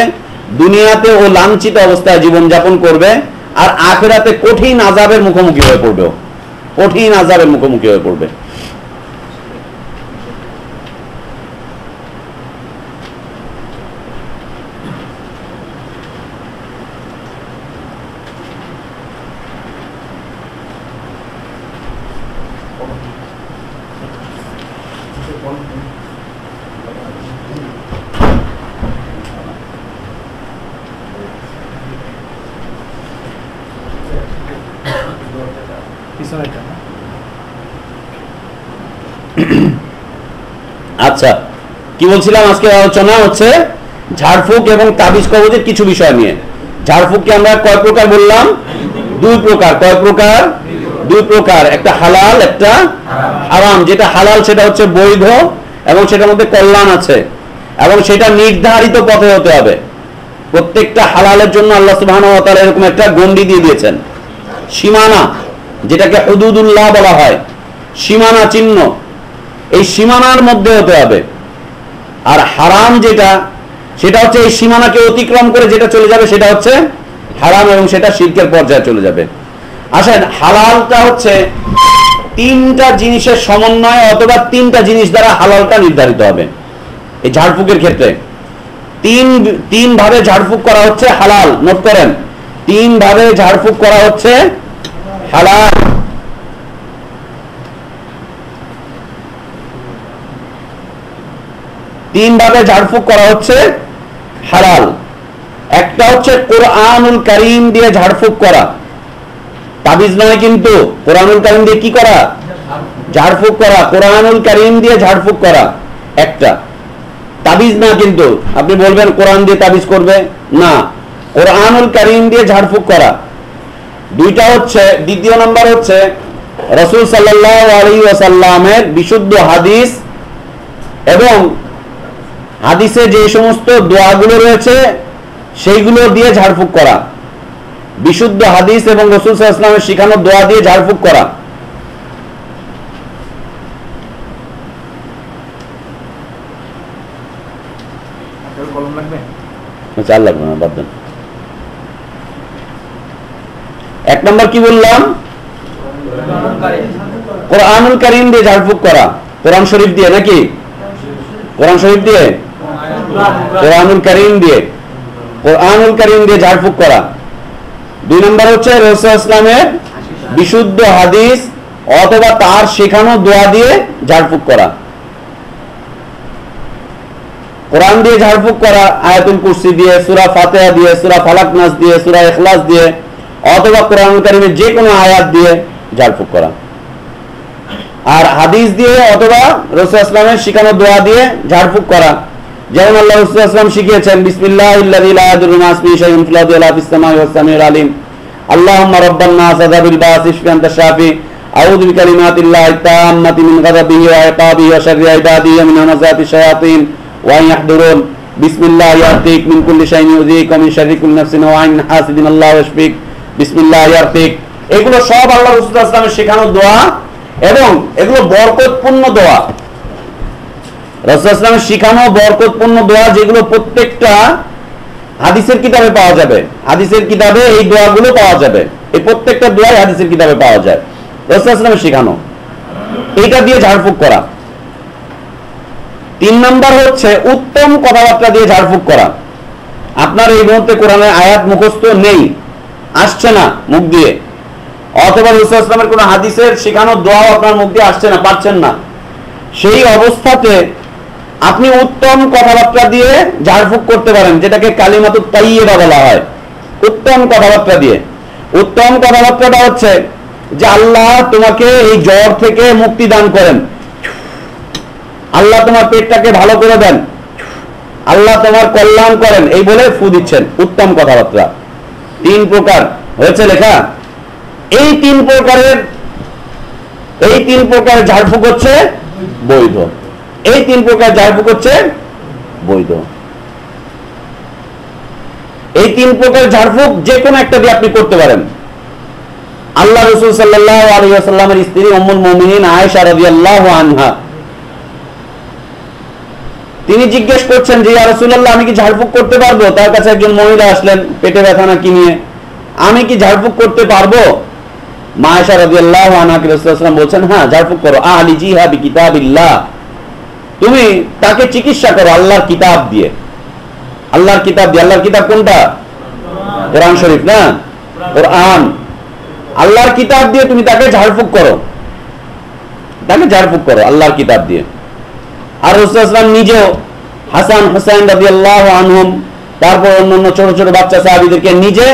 দুনিয়াতে ও লাঞ্ছিত অবস্থায় জীবনযাপন করবে, আর আখিরাতে কঠিন আযাবের মুখোমুখি হয়ে পড়বে, কঠিন আযাবের মুখোমুখি হয়ে পড়বে। আচ্ছা, কি বলছিলাম? আজকে আলোচনা হচ্ছে ঝাড়ফুঁক এবং তাবিজ কবজের কিছু বিষয় নিয়ে। ঝাড়ফুঁককে আমরা কয় প্রকার বললাম? দুই প্রকার। কয় প্রকার? দুই প্রকার, একটা হালাল, একটা হারাম। যেটা হালাল সেটা হচ্ছে বৈধ এবং সেটার মধ্যে কল্যাণ আছে, এবং সেটা নির্ধারিত পথে হতে হবে। প্রত্যেকটা হালালের জন্য আল্লাহ সুবহানাহু ওয়া তাআলা এরকম একটা গণ্ডি দিয়ে দিয়েছেন, সীমানা, যেটাকে হুদুদুল্লাহ বলা হয়, সীমানা চিহ্ন, এই সীমানার মধ্যে হতে হবে। আর হারাম যেটা, সেটা হচ্ছে এই সীমানাকে অতিক্রম করে যেটা চলে যাবে সেটা হচ্ছে হারাম, এবং সেটা শিরকের পর্যায়ে চলে যাবে। আসেন, হালালটা হচ্ছে তিনটা জিনিসের সমন্বয়, অথবা তিনটা জিনিস দ্বারা হালালটা নির্ধারিত হবে। এই ঝাড়ফুঁকের ক্ষেত্রে তিন ভাবে ঝাড়ফুঁক করা হচ্ছে হালাল। নোট করেন, তিন ভাবে ঝাড়ফুঁক করা হচ্ছে হালাল। তিন ভাবে ঝাড়ফুঁক করা হচ্ছে হালাল। একটা হচ্ছে কোরআনুল কারীম দিয়ে ঝাড়ফুঁক করা, তাবিজ নয় কিন্তু, কোরআনুল কারীম দিয়ে কি করা? ঝাড়ফুঁক করা, কোরআনুল কারীম দিয়ে ঝাড়ফুঁক করা একটা। তাবিজ না কিন্তু, আপনি বলবেন কোরআন দিয়ে তাবিজ করবে না, কোরআনুল কারীম দিয়ে ঝাড়ফুঁক করা। দুইটা হচ্ছে, দ্বিতীয় নম্বর হচ্ছে রাসূল সাল্লাল্লাহু আলাইহি ওয়াসাল্লামের বিশুদ্ধ হাদিস এবং হাদিসে যে সমস্ত দোয়াগুলো রয়েছে সেইগুলো দিয়ে ঝাড়ফুঁক করা। বিশুদ্ধ হাদিস এবং রাসূল সাল্লাল্লাহু আলাইহি ওয়াসাল্লামের শেখানো দোয়া দিয়ে ঝাড়ফুঁক করা। চার লাগবে না, বাদ দেন। এক নম্বর কি বললাম? কোরআনুল কারীম দিয়ে ঝাড়ফুঁক করা, কোরআন শরীফ দিয়ে নাকি? কোরআন শরীফ দিয়ে, কোরআনুল কারীম দিয়ে, কোরআনুল কারীম দিয়ে ঝাড়ফুঁক করা। দুই নম্বর হচ্ছে রাসূল সাল্লাল্লাহু আলাইহি ওয়াসাল্লামের বিশুদ্ধ হাদিস অথবা তার শেখানো দোয়া দিয়ে ঝাড়ফুঁক করা। কোরআন দিয়ে ঝাড়ফুঁক করা, আয়াতুল কুরসি দিয়ে, সূরা ফাতিহা দিয়ে, সূরা ফালাক নাস দিয়ে, সূরা ইখলাস দিয়ে, অথবা কোরআনুল কারীমের যে কোনো আয়াত দিয়ে ঝাড়ফুঁক করা। আর হাদিস দিয়ে অথবা রাসূল সাল্লাল্লাহু আলাইহি ওয়াসাল্লামের শেখানো দোয়া দিয়ে ঝাড়ফুঁক করা, যেমন আল্লাহ রাসূল সাল্লাল্লাহু আলাইহি ওয়াসাল্লাম শিখিয়েছেন, বিসমিল্লাহিল্লাযী লা ইয়াদুররু মা ইসমিহি শাইউন ফিল আরদি ওয়ালা ফিস সামাই ওয়াস সামিউল আলিম, আল্লাহুম্মা রাব্বান নাস আযাবিল বাস ইশফি আনতা শাফি, আউযু বিকালিমাতিল্লাহি তাম্মাতি মিন গাযাবিহি ওয়া ইকাবিহি ওয়া শাররি ইবাদিহি ওয়া মিন হামাযাতিশ শায়াতিন ওয়া ইয়াহদুরুন, বিসমিল্লাহি ইয়ারতিক মিন কুল্লি শাইইন ইউযিক ওয়া মিন শাররি কুল্লি নাফসিন ওয়া আইন হাসিদিন আল্লাহু ইয়াশফিক, বিসমিল্লাহি ইয়ারতিক। এগুলো সব আল্লাহ রাসূল সাল্লাল্লাহু আলাইহি ওয়াসাল্লামের শেখানো দোয়া এবং এগুলো বরকতপূর্ণ দোয়া। রাসূল সাল্লাল্লাহু আলাইহি ওয়াসাল্লামের শেখানো বরকতপূর্ণ দোয়া, যেগুলো প্রত্যেকটা হাদিসের কিতাবে পাওয়া যাবে। হাদিসের কিতাবে এই দোয়াগুলো পাওয়া যাবে, এই প্রত্যেকটা দোয়াই হাদিসের কিতাবে পাওয়া যায়। রাসূল সাল্লাল্লাহু আলাইহি ওয়াসাল্লামের শেখানো, এইটা দিয়ে ঝাড়ফুঁক করা। 3 নাম্বার হচ্ছে উত্তম কথাবার্তা দিয়ে ঝাড়ফুঁক করা। আপনার এই মুহূর্তে কোরআনের আয়াত মুখস্থ নেই, আসছে না মুখ দিয়ে, অথবা রাসূল সাল্লাল্লাহু আলাইহি ওয়াসাল্লামের কোনো হাদিসের শেখানো দোয়া আপনার মুখ দিয়ে আসছে না, পারছেন না, সেই অবস্থাতে আপনি উত্তম কথাবার্তা দিয়ে ঝাড়ফুঁক করতে পারেন, যেটাকে কালিমাতুত তাইয়্যিবা বলা হয়। উত্তম কথাবার্তা দিয়ে, উত্তম কথাবার্তাটা হচ্ছে যে আল্লাহ তোমাকে এই জ্বর থেকে মুক্তি দান করেন, আল্লাহ তোমার পেটটাকে ভালো করে দেন, আল্লাহ তোমার কল্যাণ করেন, এই বলে ফু দিচ্ছেন। উত্তম কথাবার্তা 3 প্রকার হয়েছে লেখা। এই 3 প্রকারের ঝাড়ফুঁক হচ্ছে বৈধ। এই 3 প্রকার ঝাড়ফুঁক হচ্ছে বৈধ। এই 3 প্রকার ঝাড়ফুঁক যে কোনো একটা দিয়ে আপনি করতে পারেন। আল্লাহ রাসূল সাল্লাল্লাহু আলাইহি ওয়াসাল্লামের স্ত্রী উম্মুল মুমিনিন আয়েশা রাদিয়াল্লাহু আনহা, তিনি জিজ্ঞেস করছেন যে ইয়া রাসূলুল্লাহ, আমি কি ঝাড়ফুঁক করতে পারবো? তার কাছে একজন মহিলা আসলেন পেটে ব্যথা নাকি নিয়ে, আমি কি ঝাড়ফুঁক করতে পারবো? মা আয়েশা রাদিয়াল্লাহু আনহা কে রাসূল সাল্লাল্লাহু আলাইহি ওয়াসাল্লাম বলছেন, হ্যাঁ ঝাড়ফুঁক করো। আলিজিহা বিকিতাবিল্লাহ, তুমি তাকে চিকিৎসা করো আল্লাহর কিতাব দিয়ে। আল্লাহর কিতাব দিয়ে, আল্লাহর কিতাব কোনটা? কোরআন শরীফ না, কোরআন। আল্লাহর কিতাব দিয়ে তুমি তাকে ঝাড়ফুঁক করো, তাকে ঝাড়ফুঁক করো আল্লাহর কিতাব দিয়ে। আর রাসূল সাল্লাল্লাহু আলাইহি ওয়াসাল্লাম নিজেও হাসান হুসাইন রাদিয়াল্লাহু আনহুম, তারপর অন্যান্য ছোট ছোট বাচ্চা সাহাবীদেরকে নিজে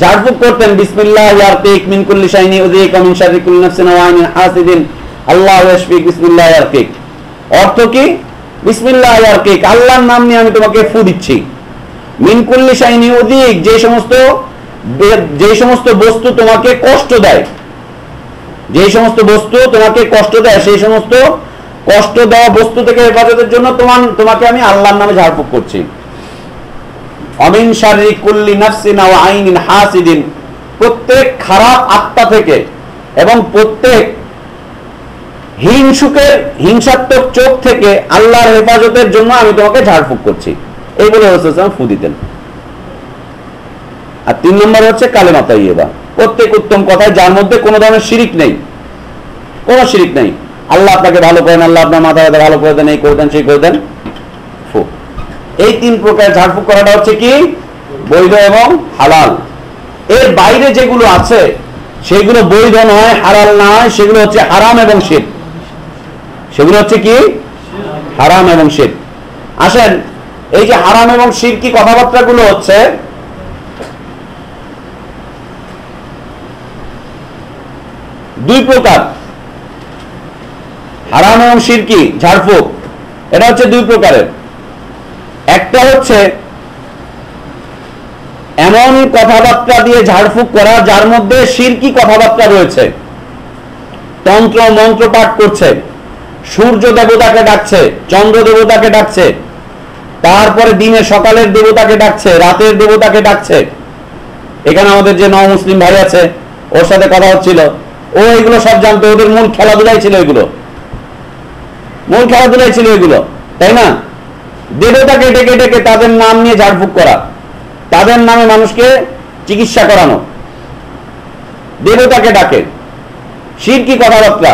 ঝাড়ফুঁক করতেন। বিসমিল্লাহি ইয়ারতিক মিন কুল্লি শাইইন ইউযিক ওয়া মিন শাররি কুল্লি নাফসিন ওয়া আইনিন হাসিদিন আল্লাহু ইয়াশফিক, বিসমিল্লাহি ইয়ারতিক। অর্থ কি? বিসমিল্লাহি ইয়ারতিক, আল্লাহর নাম নিয়ে আমি তোমাকে ফু দিচ্ছি। মিন কুল্লি শাইইন ইউযিক, যে সমস্ত বস্তু তোমাকে কষ্ট দেয়, যে সমস্ত বস্তু তোমাকে কষ্ট দেয়, সেই সমস্ত কষ্ট দেওয়া বস্তু থেকে হেফাজতের জন্য তোমাকে আমি আল্লাহর নামে ঝাড়ফুঁক করছি। অমিন শাররি কুল্লি নাফসিন ওয়া আইনিন হাসিদিন, প্রত্যেক খারাপ আত্মা থেকে এবং প্রত্যেক হিংসাত্মক চোখ থেকে আল্লাহর হেফাজতের জন্য আমি তোমাকে ঝাড়ফুঁক করছি, এই বলে রাসূল সাল্লাল্লাহু আলাইহি ওয়াসাল্লাম ফু দিতেন। আর 3 নম্বর হচ্ছে কালেমা তাইয়্যিবা, প্রত্যেক উত্তম কথায় যার মধ্যে কোনো ধরনের শিরিক নেই, কোনো শিরিক নেই। আল্লাহ আপনাকে ভালো করেন, আল্লাহ আপনার মাথা ব্যথা ভালো করে দেন, এই করে দেন, সেই করে দেন, ফু। এই 3 প্রকার ঝাড়ফুঁক করাটা হচ্ছে কি? বৈধ এবং হালাল। এর বাইরে যেগুলো আছে সেগুলো বৈধ নয়, হালাল নয়, সেগুলো হচ্ছে হারাম এবং শিরক। সেগুলো হচ্ছে কি? হারাম এবং শিরক। আসেন, এই যে হারাম এবং শিরকি কথাবার্তাগুলো হচ্ছে, দুই প্রকার। হারাম এবং শিরকি ঝাড়ফুঁক এটা হচ্ছে 2 প্রকারের। একটা হচ্ছে এমন কথাবার্তা দিয়ে ঝাড়ফুঁক করা যার মধ্যে শিরকি কথাবার্তা রয়েছে, তন্ত্র মন্ত্র পাঠ করছে, সূর্য দেবতাকে ডাকছে, চন্দ্র দেবতাকে ডাকছে, তারপরে দিনে সকালের দেবতাকে ডাকছে, রাতের দেবতাকে ডাকছে। এখানে আমাদের যে নও মুসলিম ভাই আছে, ওর সাথে কথা হচ্ছিল, ও এগুলো সব জানতো, ওদের মূল খেলাধুলাই ছিল এগুলো, মূল খেলাধুলাই ছিল এগুলো, তাই না? দেবতাকে ডেকে ডেকে তাদের নাম নিয়ে ঝাড়ফুঁক করা, তাদের নামে মানুষকে চিকিৎসা করানো, দেবতাকে ডাকে, শিরকি কথাবার্তা,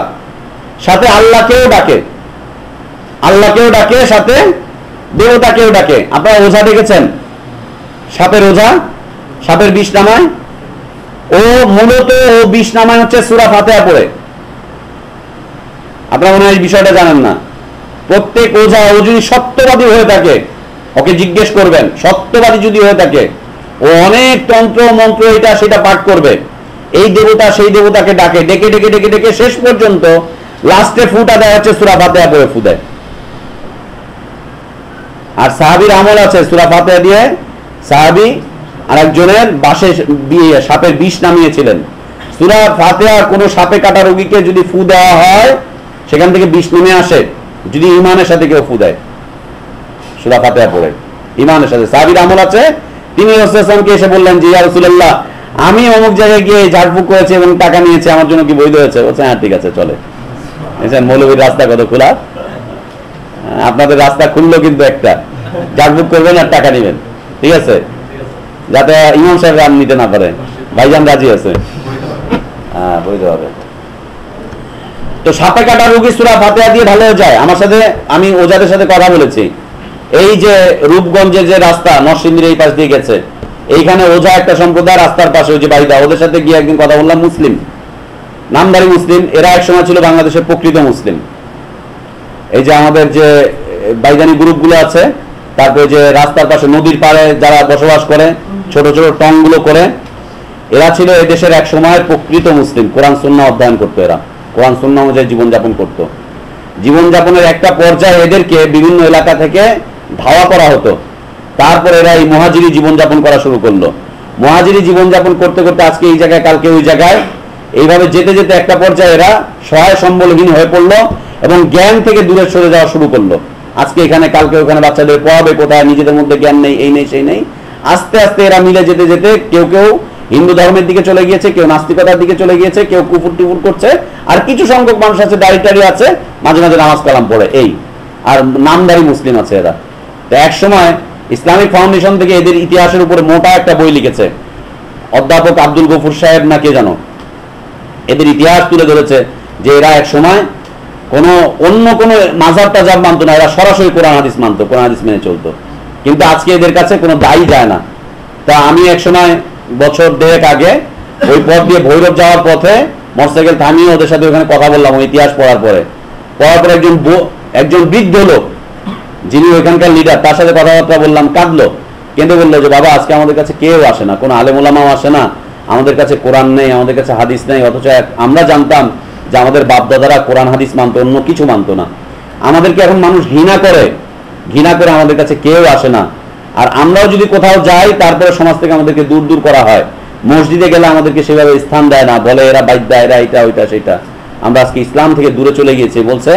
সাথে আল্লাহকেও ডাকে, আল্লাহকেও ডাকে, সাথে দেবতাকেও ডাকে। আপনারা ওঝা দেখেছেন? সাপের ওঝা, সাপের বিষ নামায়, ও মূলত ও বিষ নামায় হচ্ছে সূরা ফাতিহা পড়ে, আপনারা মনে হয় এই বিষয়টা জানেন না। প্রত্যেক ওঝা ও যদি সত্যবাদী হয়ে থাকে, ওকে জিজ্ঞেস করবেন, সত্যবাদী যদি হয়ে থাকে, ও অনেক তন্ত্র মন্ত্র এটা সেটা পাঠ করবে, এই দেবতা সেই দেবতাকে ডাকে, ডেকে ডেকে ডেকে ডেকে শেষ পর্যন্ত লাস্টে ফুটা দেয় হচ্ছে সূরা ফাতিহা পড়ে ফু দেয়। আর সাহাবীর আমল আছে, সূরা ফাতিহা দিয়ে সাহাবী আরেকজনের বাসে সাপের বিষ নামিয়েছিলেন। সূরা ফাতিহা কোনো সাপে কাটা রোগীকে যদি ফু দেওয়া হয়, সেখান থেকে বিষ নেমে আসে, যদি ইমানের সাথে কেউ ফু দেয় সূরা ফাতিহা পড়ে, ইমানের সাথে। সাহাবীর আমল আছে, তিনি রাসূলুল্লাহকে এসে বললেন যে ইয়া রাসূলুল্লাহ, আমি অমুক জায়গায় গিয়ে ঝাড়ফুঁক করেছি এবং টাকা নিয়েছি, আমার জন্য কি বৈধ হয়েছে? বলছে হ্যাঁ ঠিক আছে চলে। মৌলভীর রাস্তা কত খোলা, আপনাদের রাস্তা খুললো কিন্তু একটা, ঝাড়ফুঁক করবেন আর টাকা নেবেন, ঠিক আছে, যাতে ইমাম সাহেব রান নিতে না পারে। ভাইজান রাজি আছে, হ্যাঁ বৈধ হবে। তো সাপে কাটা রোগী সূরা ফাতিহা দিয়ে ভালো হয়ে যায়। আমার সাথে, আমি ওজাদের সাথে কথা বলেছি, এই যে রূপগঞ্জের যে রাস্তা নরসিংদীর এই পাশ দিয়ে গেছে, এইখানে ওঝা একটা সম্প্রদায় রাস্তার পাশে, ওই যে বাড়িটা, ওদের সাথে গিয়ে একদিন কথা বললাম, মুসলিম, নামধারী মুসলিম, এরা এক সময় ছিল বাংলাদেশের প্রকৃত মুসলিম। এই যে আমাদের যে বাইদানি গ্রুপগুলো আছে, তারপরে যে রাস্তার পাশে নদীর পাড়ে যারা বসবাস করে, ছোট ছোট টংগুলো করে, এরা ছিল এদেশের এক সময় প্রকৃত মুসলিম। কোরআন সুন্নাহ অধ্যয়ন করতো, এরা কোরআন সুন্নাহ অনুযায়ী জীবনযাপন করতো। জীবনযাপনের একটা পর্যায়ে এদেরকে বিভিন্ন এলাকা থেকে ধাওয়া করা হতো, তারপর এরা এই মুহাজিরি জীবনযাপন করা শুরু করলো। মুহাজিরি জীবনযাপন করতে করতে আজকে এই জায়গায়, কালকে ওই জায়গায়, এইভাবে যেতে যেতে একটা পর্যায়ে এরা সহায় সম্বলহীন হয়ে পড়লো এবং জ্ঞান থেকে দূরে সরে যাওয়া শুরু করলো। আজকে এখানে, কালকে ওখানে বাচ্চাদের পড়াবে কোথায়, নিজেদের মধ্যে জ্ঞান নেই, এই নেই সেই নেই। আস্তে আস্তে এরা মিলে যেতে যেতে কেউ কেউ হিন্দু ধর্মের দিকে চলে গিয়েছে, কেউ নাস্তিকতার দিকে চলে গিয়েছে, কেউ কুফুর টুফুর করছে, আর কিছু সংখ্যক মানুষ আছে দাড়ি টাড়ি আছে, মাঝে মাঝে নামাজ কালাম পড়ে, এই আর নামদারি মুসলিম আছে এরা। তো এক সময় ইসলামিক ফাউন্ডেশন থেকে এদের ইতিহাসের উপরে মোটা একটা বই লিখেছে অধ্যাপক আব্দুল গফুর সাহেব না কে জানো, এদের ইতিহাস তুলে ধরেছে যে এরা এক সময় কোনো অন্য কোনো মাযহাব টাযহাব মানতো না, এরা সরাসরি কোরআন হাদিস মানতো, কোরআন হাদিস মেনে চলতো। কিন্তু আজকে এদের কাছে কোনো দায়ী যায় না। তা আমি এক সময় বছর দেড়েক আগে ওই পথ দিয়ে ভৈরব যাওয়ার পথে মোটরসাইকেল থামিয়ে ওদের সাথে ওখানে কথা বললাম, ওই ইতিহাস পড়ার পরে একজন বৃদ্ধ লোক, যিনি ওইখানকার লিডার, তার সাথে কথাবার্তা বললাম, কাঁদলো, কেঁদে বললো যে বাবা আজকে আমাদের কাছে কেউ আসে না, কোনো আলেম ওলামাও আসে না, আমাদের কাছে কোরআন নেই, আমাদের কাছে হাদিস নেই, অথচ আমরা জানতাম যে আমাদের বাপদাদারা কোরআন হাদিস মানতো, অন্য কিছু মানতো না। আমাদেরকে এখন মানুষ ঘৃণা করে, আমাদের কাছে কেউ আসে না। আর আমরাও যদি কোথাও যাই, তারপরে সমাজ থেকে আমাদেরকে দূর দূর করা হয়। মসজিদে গেলে আমাদেরকে সেভাবে স্থান দেয় না, বলে এরা বাইদা, এরা এটা ওইটা সেটা। আমরা আজকে ইসলাম থেকে দূরে চলে গিয়েছি। বলছে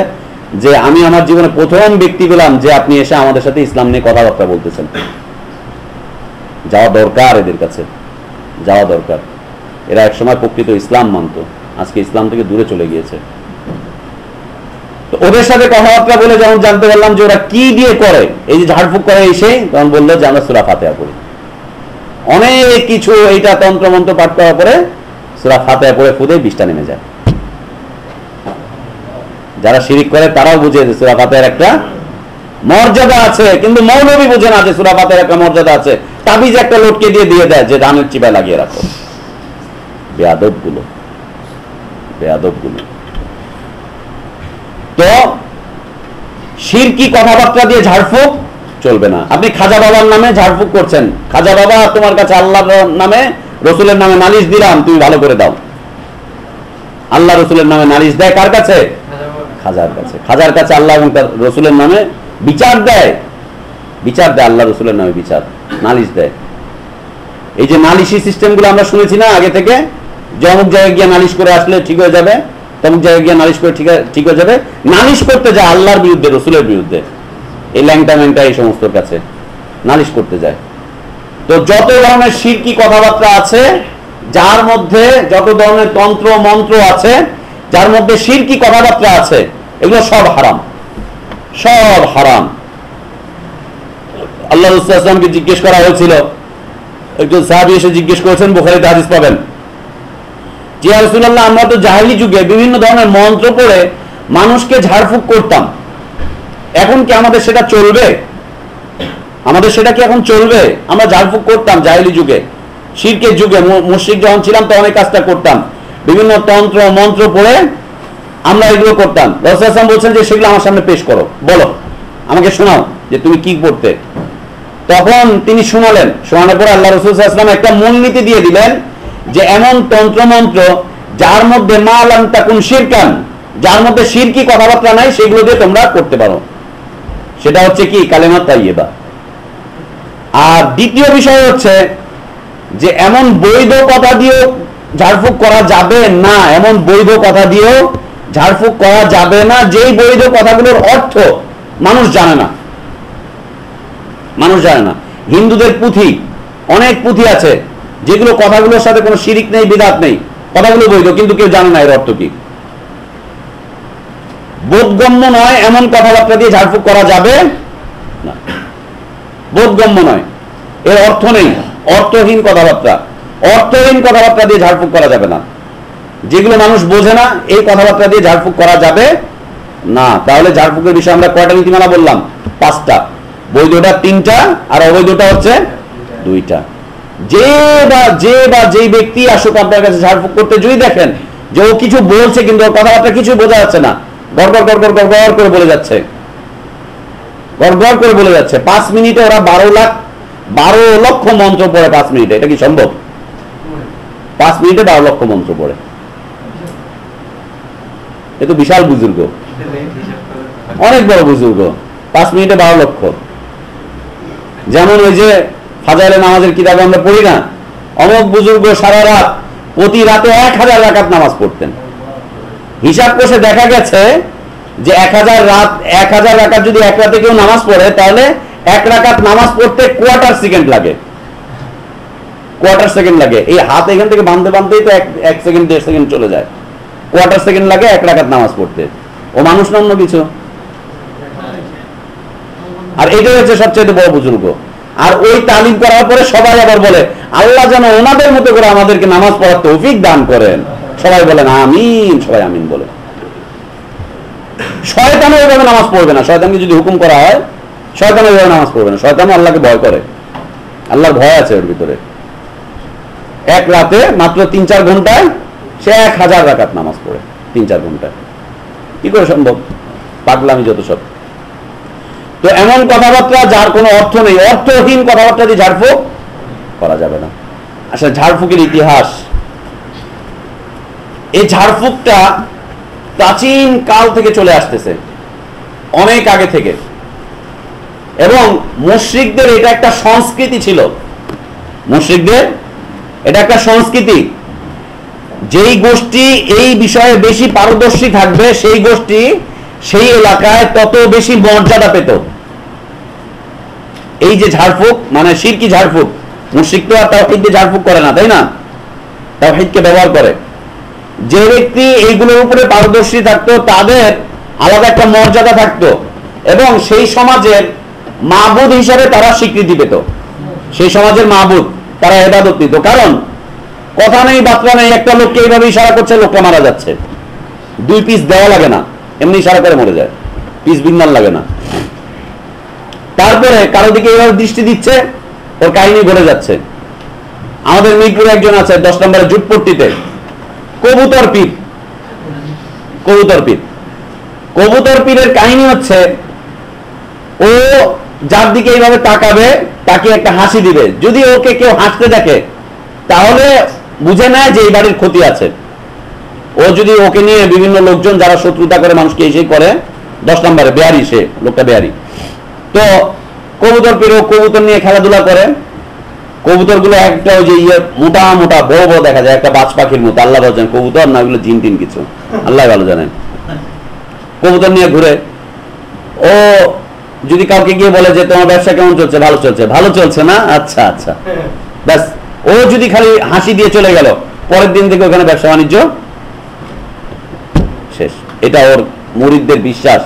যে আমি আমার জীবনে প্রথম ব্যক্তি পেলাম যে আপনি এসে আমাদের সাথে ইসলাম নিয়ে কথাবার্তা বলতেছেন। যাওয়া দরকার, এদের কাছে যাওয়া দরকার। এরা একসময় প্রকৃত ইসলাম মানত, আজকে ইসলাম থেকে দূরে চলে গিয়েছে। তো ওদের সাথে কথাবার্তা বলে যখন জানতে পারলাম যে ওরা কি দিয়ে করে, এই যে ঝাড়ফুঁক করে এসে, তখন বললো যে আমরা সূরা ফাতিহা পড়ি। অনেক কিছু এইটা তন্ত্র মন্ত্র পাঠ করার পরে সূরা ফাতিহা পড়ে ফুদে বিষটা নেমে যায়। যারা শিরিক করে তারাও বুঝে যে সূরা ফাতিহার একটা মর্যাদা আছে, কিন্তু মৌলবী বুঝে না যে সূরা ফাতিহার একটা মর্যাদা আছে। তাবিজ একটা লোটকে দিয়ে দেয় যে ধানের চিপায় লাগিয়ে রাখো। বেয়াদব গুলো। তো শিরকি কথাবার্তা দিয়ে ঝাড়ফুঁক চলবে না। আপনি খাজা বাবার নামে ঝাড়ফুঁক করছেন, খাজা বাবা তোমার কাছে আল্লাহর নামে রসুলের নামে নালিশ দিলাম, তুমি ভালো করে দাও। আল্লাহ রসুলের নামে নালিশ দেয় কার কাছে? খাজার কাছে। খাজার কাছে আল্লাহ এবং তার রসুলের নামে বিচার দেয়, আল্লাহ রসুলের নামে বিচার, নালিশ দেয়। এই যে নালিশি সিস্টেমগুলো আমরা শুনেছি না আগে থেকে, যে অমুক জায়গায় গিয়ে নালিশ করে আসলে ঠিক হয়ে যাবে, তমুক জায়গায় গিয়ে নালিশ করে ঠিক হয়ে যাবে। নালিশ করতে যায় আল্লাহর বিরুদ্ধে, রসুলের বিরুদ্ধে, এই ল্যাংটা ম্যাংটা এই সমস্তর কাছে নালিশ করতে যায়। তো যত ধরনের শিরকি কথাবার্তা আছে, যার মধ্যে যত ধরনের তন্ত্র মন্ত্র আছে, যার মধ্যে শিরকি কথাবার্তা আছে, এগুলো সব হারাম, সব হারাম। আল্লাহ রাসূল সাল্লাল্লাহু আলাইহি ওয়াসাল্লামকে জিজ্ঞেস করা হয়েছিল, একজন সাহাবী এসে জিজ্ঞেস করেছেন, বুখারীতে হাদিস পাবেন, যে ইয়া রাসূলুল্লাহ আমরা তো জাহেলি যুগে বিভিন্ন ধরনের মন্ত্র পড়ে মানুষকে ঝাড়ফুঁক করতাম, এখন কি আমাদের সেটা চলবে? আমাদের সেটা কি এখন চলবে? আমরা ঝাড়ফুঁক করতাম জাহেলি যুগে, শিরকের যুগে, মুশরিক যখন ছিলাম তখন এই কাজটা করতাম। বিভিন্ন তন্ত্র মন্ত্র পড়ে আমরা এগুলো করতাম। রাসূল সাল্লাল্লাহু আলাইহি ওয়াসাল্লাম বলছেন যে সেগুলো আমার সামনে পেশ করো, বলো, আমাকে শোনাও যে তুমি কি করতে। তখন তিনি শোনালেন, শোনানোর পরে আল্লাহ রাসূল সাল্লাল্লাহু আলাইহি ওয়াসাল্লাম একটা মূলনীতি দিয়ে দিলেন যে এমন তন্ত্রমন্ত্র যার মধ্যে মা লাম তাকুন শিরকান, যার মধ্যে শিরকি কথাবার্তা নাই, সেগুলো দিয়ে তোমরা করতে পারো। সেটা হচ্ছে কি কালেমা তাইয়্যিবা। আর দ্বিতীয় বিষয় হচ্ছে যে এমন বৈধ কথা দিয়েও ঝাড়ফুঁক করা যাবে না, এমন বৈধ কথা দিয়েও ঝাড়ফুঁক করা যাবে না যেই বৈধ কথাগুলোর অর্থ মানুষ জানে না। মানুষ জানে না। হিন্দুদের পুঁথি, অনেক পুঁথি আছে যেগুলো কথাগুলোর সাথে কোনো শিরিক নেই, বিদআত নেই, কথাগুলো বৈধ, কিন্তু কেউ জানে না এর অর্থ কি। বোধগম্য নয় এমন কথাবার্তা দিয়ে ঝাড়ফুঁক করা যাবে না। বোধগম্য নয়, এর অর্থ নেই, অর্থহীন কথাবার্তা, অর্থহীন কথাবার্তা দিয়ে ঝাড়ফুঁক করা যাবে না। যেগুলো মানুষ বোঝে না এই কথাবার্তা দিয়ে ঝাড়ফুঁক করা যাবে না। তাহলে ঝাড়ফুঁকের বিষয়ে আমরা কয়টা নীতিমালা বললাম? 5টা। বৈধটা 3টা আর অবৈধটা হচ্ছে 2টা। যেই ব্যক্তি আসুক আপনার কাছে ঝাড়ফুঁক করতে, যদি দেখেন যে ও কিছু বলছে কিন্তু ওর কথাবার্তা কিছু বোঝা যাচ্ছে না, গড়গড় গড়গড় গড়গড় করে বলে যাচ্ছে, গড়গড় করে বলে যাচ্ছে, 5 মিনিটে ওরা 12 লক্ষ মন্ত্র পড়ে 5 মিনিটে, এটা কি সম্ভব? 5 মিনিটে 12 লক্ষ মন্ত্র পড়ে, এ তো বিশাল বুজুর্গ, অনেক বড় বুজুর্গ। 5 মিনিটে 12 লক্ষ। যেমন ওই যে ফাজাইলে নামাজের কিতাবে আমরা পড়ি না, অমুক বুজুর্গ সারা রাত প্রতি রাতে 1000 রাকাত নামাজ পড়তেন। হিসাব করে দেখা গেছে যে 1000 রাকাত যদি এক রাতে কেউ নামাজ পড়ে, তাহলে 1 রাকাত নামাজ পড়তে কোয়ার্টার সেকেন্ড লাগে, কোয়ার্টার সেকেন্ড লাগে। এই হাত এখান থেকে বাঁধতে বাঁধতেই তো 1 সেকেন্ড 1.5 সেকেন্ড চলে যায়, কোয়ার্টার সেকেন্ড লাগে 1 রাকাত নামাজ পড়তে। ও মানুষ না অন্য কিছু? আর এটাই হচ্ছে সবচেয়ে বড় বুজুর্গ। আর ওই তালিম করার পরে সবাই আবার বলে আল্লাহ যেন ওনাদের মতো করে আমাদেরকে নামাজ পড়ার তৌফিক দান করেন। সবাই বলেন আমিন, সবাই আমিন বলে। শয়তানও ওইভাবে নামাজ পড়বে না। শয়তানকে যদি হুকুম করা হয়, শয়তান ওইভাবে নামাজ পড়বে না। শয়তানও আল্লাহকে ভয় করে, আল্লাহর ভয় আছে ওর ভিতরে। এক রাতে মাত্র 3-4 ঘন্টায় সে 1000 রাকাত নামাজ পড়ে, 3-4 ঘন্টায়। কি করে সম্ভব? পাগলামি যত সব। তো এমন কথাবার্তা যার কোনো অর্থ নেই, অর্থহীন কথাবার্তা দিয়ে ঝাড়ফুঁক করা যাবে না। আসলে ঝাড়ফুঁকের ইতিহাস, এই ঝাড়ফুঁকটা প্রাচীন কাল থেকে চলে আসতেছে, অনেক আগে থেকে। এবং মুশরিকদের এটা একটা সংস্কৃতি ছিল। মুশরিকদের এটা একটা সংস্কৃতি। যেই গোষ্ঠী এই বিষয়ে বেশি পারদর্শী থাকবে, সেই গোষ্ঠী সেই এলাকায় তত বেশি মর্যাদা পেত। এই যে ঝাড়ফুঁক, মানে শিরকি ঝাড়ফুঁক, মুশরিক তো আর তাওহীদ দিয়ে ঝাড়ফুঁক করে না, তাই না? তাওহীদকে ব্যবহার করে। যে ব্যক্তি এইগুলোর উপরে পারদর্শী থাকতো তাদের আলাদা একটা মর্যাদা থাকতো, এবং সেই সমাজের মাবুদ হিসাবে তারা স্বীকৃতি পেত। সেই সমাজের মাবুদ, তারা ইবাদত দিত। কারণ কথা নেই, বার্তা নেই, একটা লোককে এইভাবে ইশারা করছে, লোকটা মারা যাচ্ছে। 2 পিস দেওয়া লাগে না, এমনি ইশারা করে মরে যায়, পিস বিন্দান লাগে না। তারপরে কারো দিকে এইভাবে দৃষ্টি দিচ্ছে, ওর কাহিনী ঘটে যাচ্ছে। আমাদের মিরপুরে একজন আছে 10 নম্বরের জুটপট্টিতে, কবুতর পীর। কবুতর পীর, কবুতর পীরের কাহিনী হচ্ছে ও যার দিকে এইভাবে তাকাবে তাকে একটা হাসি দিবে। যদি ওকে কেউ হাসতে দেখে তাহলে বুঝে নেয় যে এই বাড়ির ক্ষতি আছে। ও যদি ওকে নিয়ে বিভিন্ন লোকজন যারা শত্রুতা করে মানুষকে এসে করে, 10 নম্বরে বেয়ারি, সে লোকটা বেয়ারি। তো কবুতর পীর কবুতর নিয়ে খেলাধুলা করে। কবুতর গুলো একটা ওই যে মোটা মোটা বড় বড় দেখা যায়, একটা বাজ পাখির মতো। আল্লাহ জানেন কবুতর না, ওগুলো জিন টিন কিছু, আল্লাহ ভালো জানেন। কবুতর নিয়ে ঘুরে। ও যদি কাউকে গিয়ে বলে যে তোমার ব্যবসা কেমন চলছে? ভালো চলছে। ভালো চলছে না? আচ্ছা আচ্ছা, ব্যাস। ও যদি খালি হাসি দিয়ে চলে গেল, পরের দিন থেকে ওখানে ব্যবসা বাণিজ্য শেষ। এটা ওর মুরিদদের বিশ্বাস।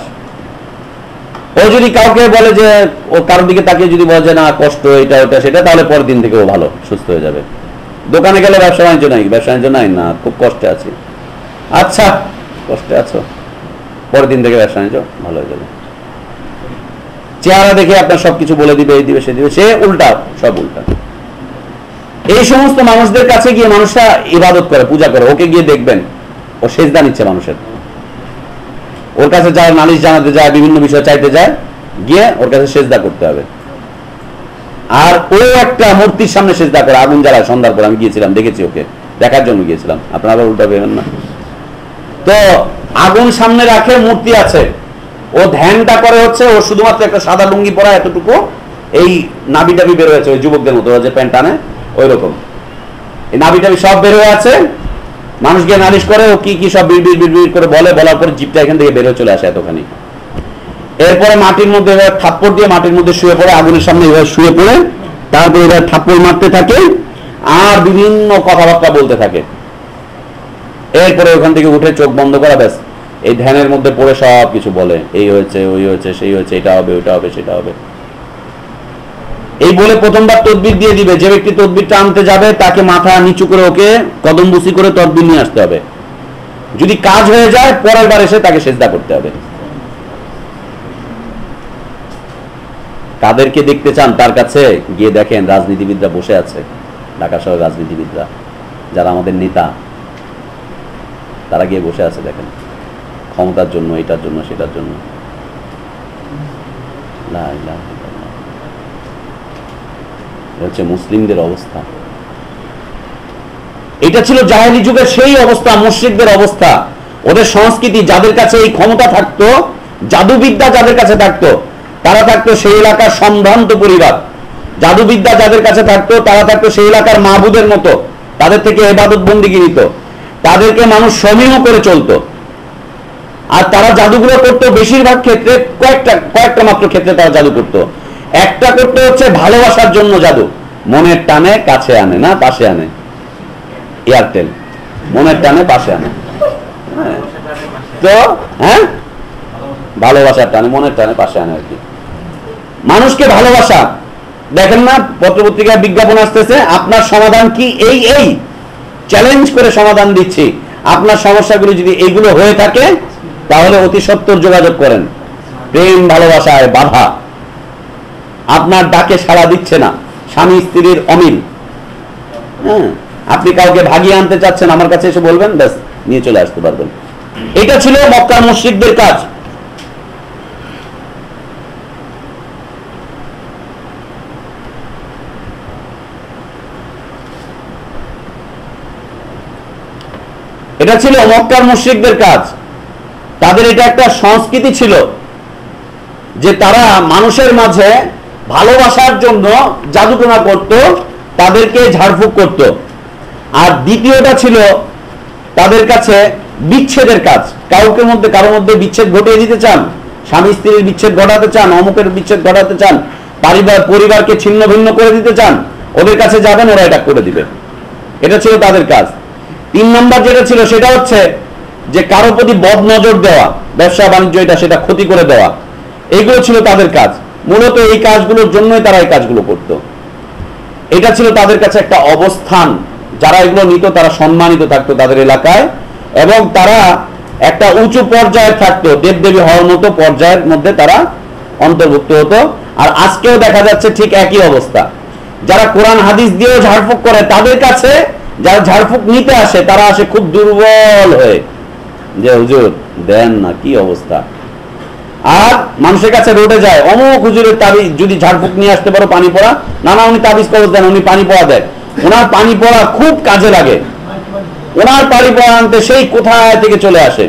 ও যদি কাউকে বলে যে ও কারোর দিকে তাকিয়ে যদি বলে যে না কষ্ট এটা ওটা সেটা, তাহলে পরের দিন থেকে ও ভালো সুস্থ হয়ে যাবে। দোকানে গেলে ব্যবসা বাণিজ্য নাই, ব্যবসা বাণিজ্য নাই, না খুব কষ্টে আছি। আচ্ছা কষ্টে আছো, পরের দিন থেকে ব্যবসা বাণিজ্য ভালো হয়ে যাবে। চেহারা দেখে আপনার সবকিছু বলে দিবে, এই দিবে সে দিবে, সে উল্টা, সব উল্টা। এই সমস্ত মানুষদের কাছে গিয়ে মানুষরা ইবাদত করে, পূজা করে। ওকে গিয়ে দেখবেন ও সেজদা নিচ্ছে মানুষের, ওর কাছে যারা নালিশ জানাতে যায়, বিভিন্ন বিষয় চাইতে যায়, গিয়ে ওর কাছে সেজদা করতে হবে। আর ও একটা মূর্তির সামনে সেজদা করে, আগুন জ্বালায় সন্ধ্যার পর। আমি গিয়েছিলাম, দেখেছি, ওকে দেখার জন্য গিয়েছিলাম। আপনারা আবার উল্টা ভেবেন না। তো আগুন সামনে রাখে, মূর্তি আছে, ও ধ্যানটা করে হচ্ছে, ও শুধুমাত্র একটা সাদা লুঙ্গি পরা, এতটুকু, এই নাবি টাবি বের হয়েছে, ওই যুবকদের মতো যে প্যান্ট টানে ওই রকম, এই নাবি টাবি সব বের হয়ে আছে। মানুষ গিয়ে নালিশ করে, ও কি কি সব বিড় করে বলে, বলার পরে জিপটা এখান থেকে বের হয়ে চলে আসে এতখানি। এরপরে মাটির মধ্যে থাপ্পড় দিয়ে মাটির মধ্যে শুয়ে পড়ে, আগুনের সামনে এবার শুয়ে পড়ে, তারপরে এবার থাপ্পড় মারতে থাকে আর বিভিন্ন কথাবার্তা বলতে থাকে। এরপরে ওখান থেকে উঠে চোখ বন্ধ করা, ব্যাস এই ধ্যানের মধ্যে পড়ে সব কিছু বলে, এই হয়েছে, ওই হয়েছে, সেই হয়েছে, এটা হবে, ওইটা হবে, সেটা হবে, এই বলে প্রথমবার তদবির দিয়ে দিবে। যে ব্যক্তি তদবিরটা আনতে যাবে তাকে মাথা নিচু করে ওকে কদম বুসি করে তদবির নিয়ে আসতে হবে। যদি কাজ হয়ে যায় পরের বার এসে তাকে সেজদা করতে হবে। কাদেরকে দেখতে চান তার কাছে গিয়ে দেখেন, রাজনীতিবিদরা বসে আছে, ঢাকা শহরের রাজনীতিবিদরা যারা আমাদের নেতা, তারা গিয়ে বসে আছে, দেখেন, ক্ষমতার জন্য, এটার জন্য, সেটার জন্য। হচ্ছে মুসলিমদের অবস্থা। এটা ছিল জাহেলি যুগের সেই অবস্থা, মুশরিকদের অবস্থা। ওদের সংস্কৃতি, যাদের কাছে এই ক্ষমতা থাকতো, জাদুবিদ্যা যাদের কাছে থাকতো, তারা থাকতো সেই এলাকার সম্ভ্রান্ত পরিবার। জাদুবিদ্যা যাদের কাছে থাকতো, তারা থাকতো সেই এলাকার মাহবুদের মতো, তাদের থেকে ইবাদত বন্দিগি নিত, তাদেরকে মানুষ সমীহ করে চলতো। আর তারা জাদুগুলো করতো বেশিরভাগ ক্ষেত্রে, কয়েকটা মাত্র ক্ষেত্রে তারা জাদু করতো। একটা করতে হচ্ছে ভালোবাসার জন্য জাদু, মনের টানে কাছে আনে না পাশে আনে, এয়ারটেল, মনের টানে পাশে আনে। তো হ্যাঁ, ভালোবাসার টানে, মনের টানে পাশে আনে আর কি। মানুষকে ভালোবাসা, দেখেন না পত্রপত্রিকায় বিজ্ঞাপন আসতেছে, আপনার সমাধান কি, এই এই চ্যালেঞ্জ করে সমাধান দিচ্ছি, আপনার সমস্যাগুলো যদি এইগুলো হয়ে থাকে তাহলে অতি সত্বর যোগাযোগ করেন। প্রেম ভালোবাসায় বাধা, আপনার ডাকে সাড়া দিচ্ছে না, স্বামী স্ত্রীর অমিল, হ্যাঁ, আপনি কাউকে ভাগিয়ে আনতে চাচ্ছেন, আমার কাছে এসে বলবেন, ব্যাস নিয়ে চলে আসতে পারবেন। এটা ছিল মক্কার মুশরিকদের কাজ। এটা ছিল মক্কার মুশরিকদের কাজ। তাদের এটা একটা সংস্কৃতি ছিল যে তারা মানুষের মাঝে ভালোবাসার জন্য জাদুটোনা করত, তাদেরকে ঝাড়ফুঁক করত। আর দ্বিতীয়টা ছিল তাদের কাছে বিচ্ছেদের কাজ। কারোর মধ্যে বিচ্ছেদ ঘটিয়ে দিতে চান, স্বামী স্ত্রীর বিচ্ছেদ ঘটাতে চান, অমুকের বিচ্ছেদ ঘটাতে চান, পরিবারকে ছিন্ন ভিন্ন করে দিতে চান, ওদের কাছে যাবেন, ওরা এটা করে দিবে। এটা ছিল তাদের কাজ। 3 নম্বর যেটা ছিল সেটা হচ্ছে যে কারো প্রতি বদ নজর দেওয়া, ব্যবসা বাণিজ্য এটা সেটা ক্ষতি করে দেওয়া, এইগুলো ছিল তাদের কাজ। মূলত এই কাজগুলোর জন্যই তারা এই কাজগুলো করত। এটা ছিল তাদের কাছে একটা অবস্থান। যারা এগুলো নিত তারা সম্মানিত থাকতো তাদের এলাকায়, এবং তারা একটা উঁচু পর্যায়ে থাকতো, দেবদেবী হওয়ার মতো পর্যায়ের মধ্যে তারা অন্তর্ভুক্ত হতো। আর আজকেও দেখা যাচ্ছে ঠিক একই অবস্থা। যারা কোরআন হাদিস দিয়েও ঝাড়ফুঁক করে, তাদের কাছে যারা ঝাড়ফুঁক নিতে আসে তারা আসে খুব দুর্বল হয়ে, যে হুজুর দেন না, কি অবস্থা। আর মানুষের কাছে রোডে যায়, অমুক হুজুরের তাবিজ যদি ঝাড়ফুঁক নিয়ে আসতে পারো পানি পড়া, না না উনি তাবিজ কবজ দেন, উনি পানি পড়া দেন। ওনার পানি পড়া খুব কাজে লাগে, ওনার পানি পড়া আনতে সেই কোথায় থেকে চলে আসে।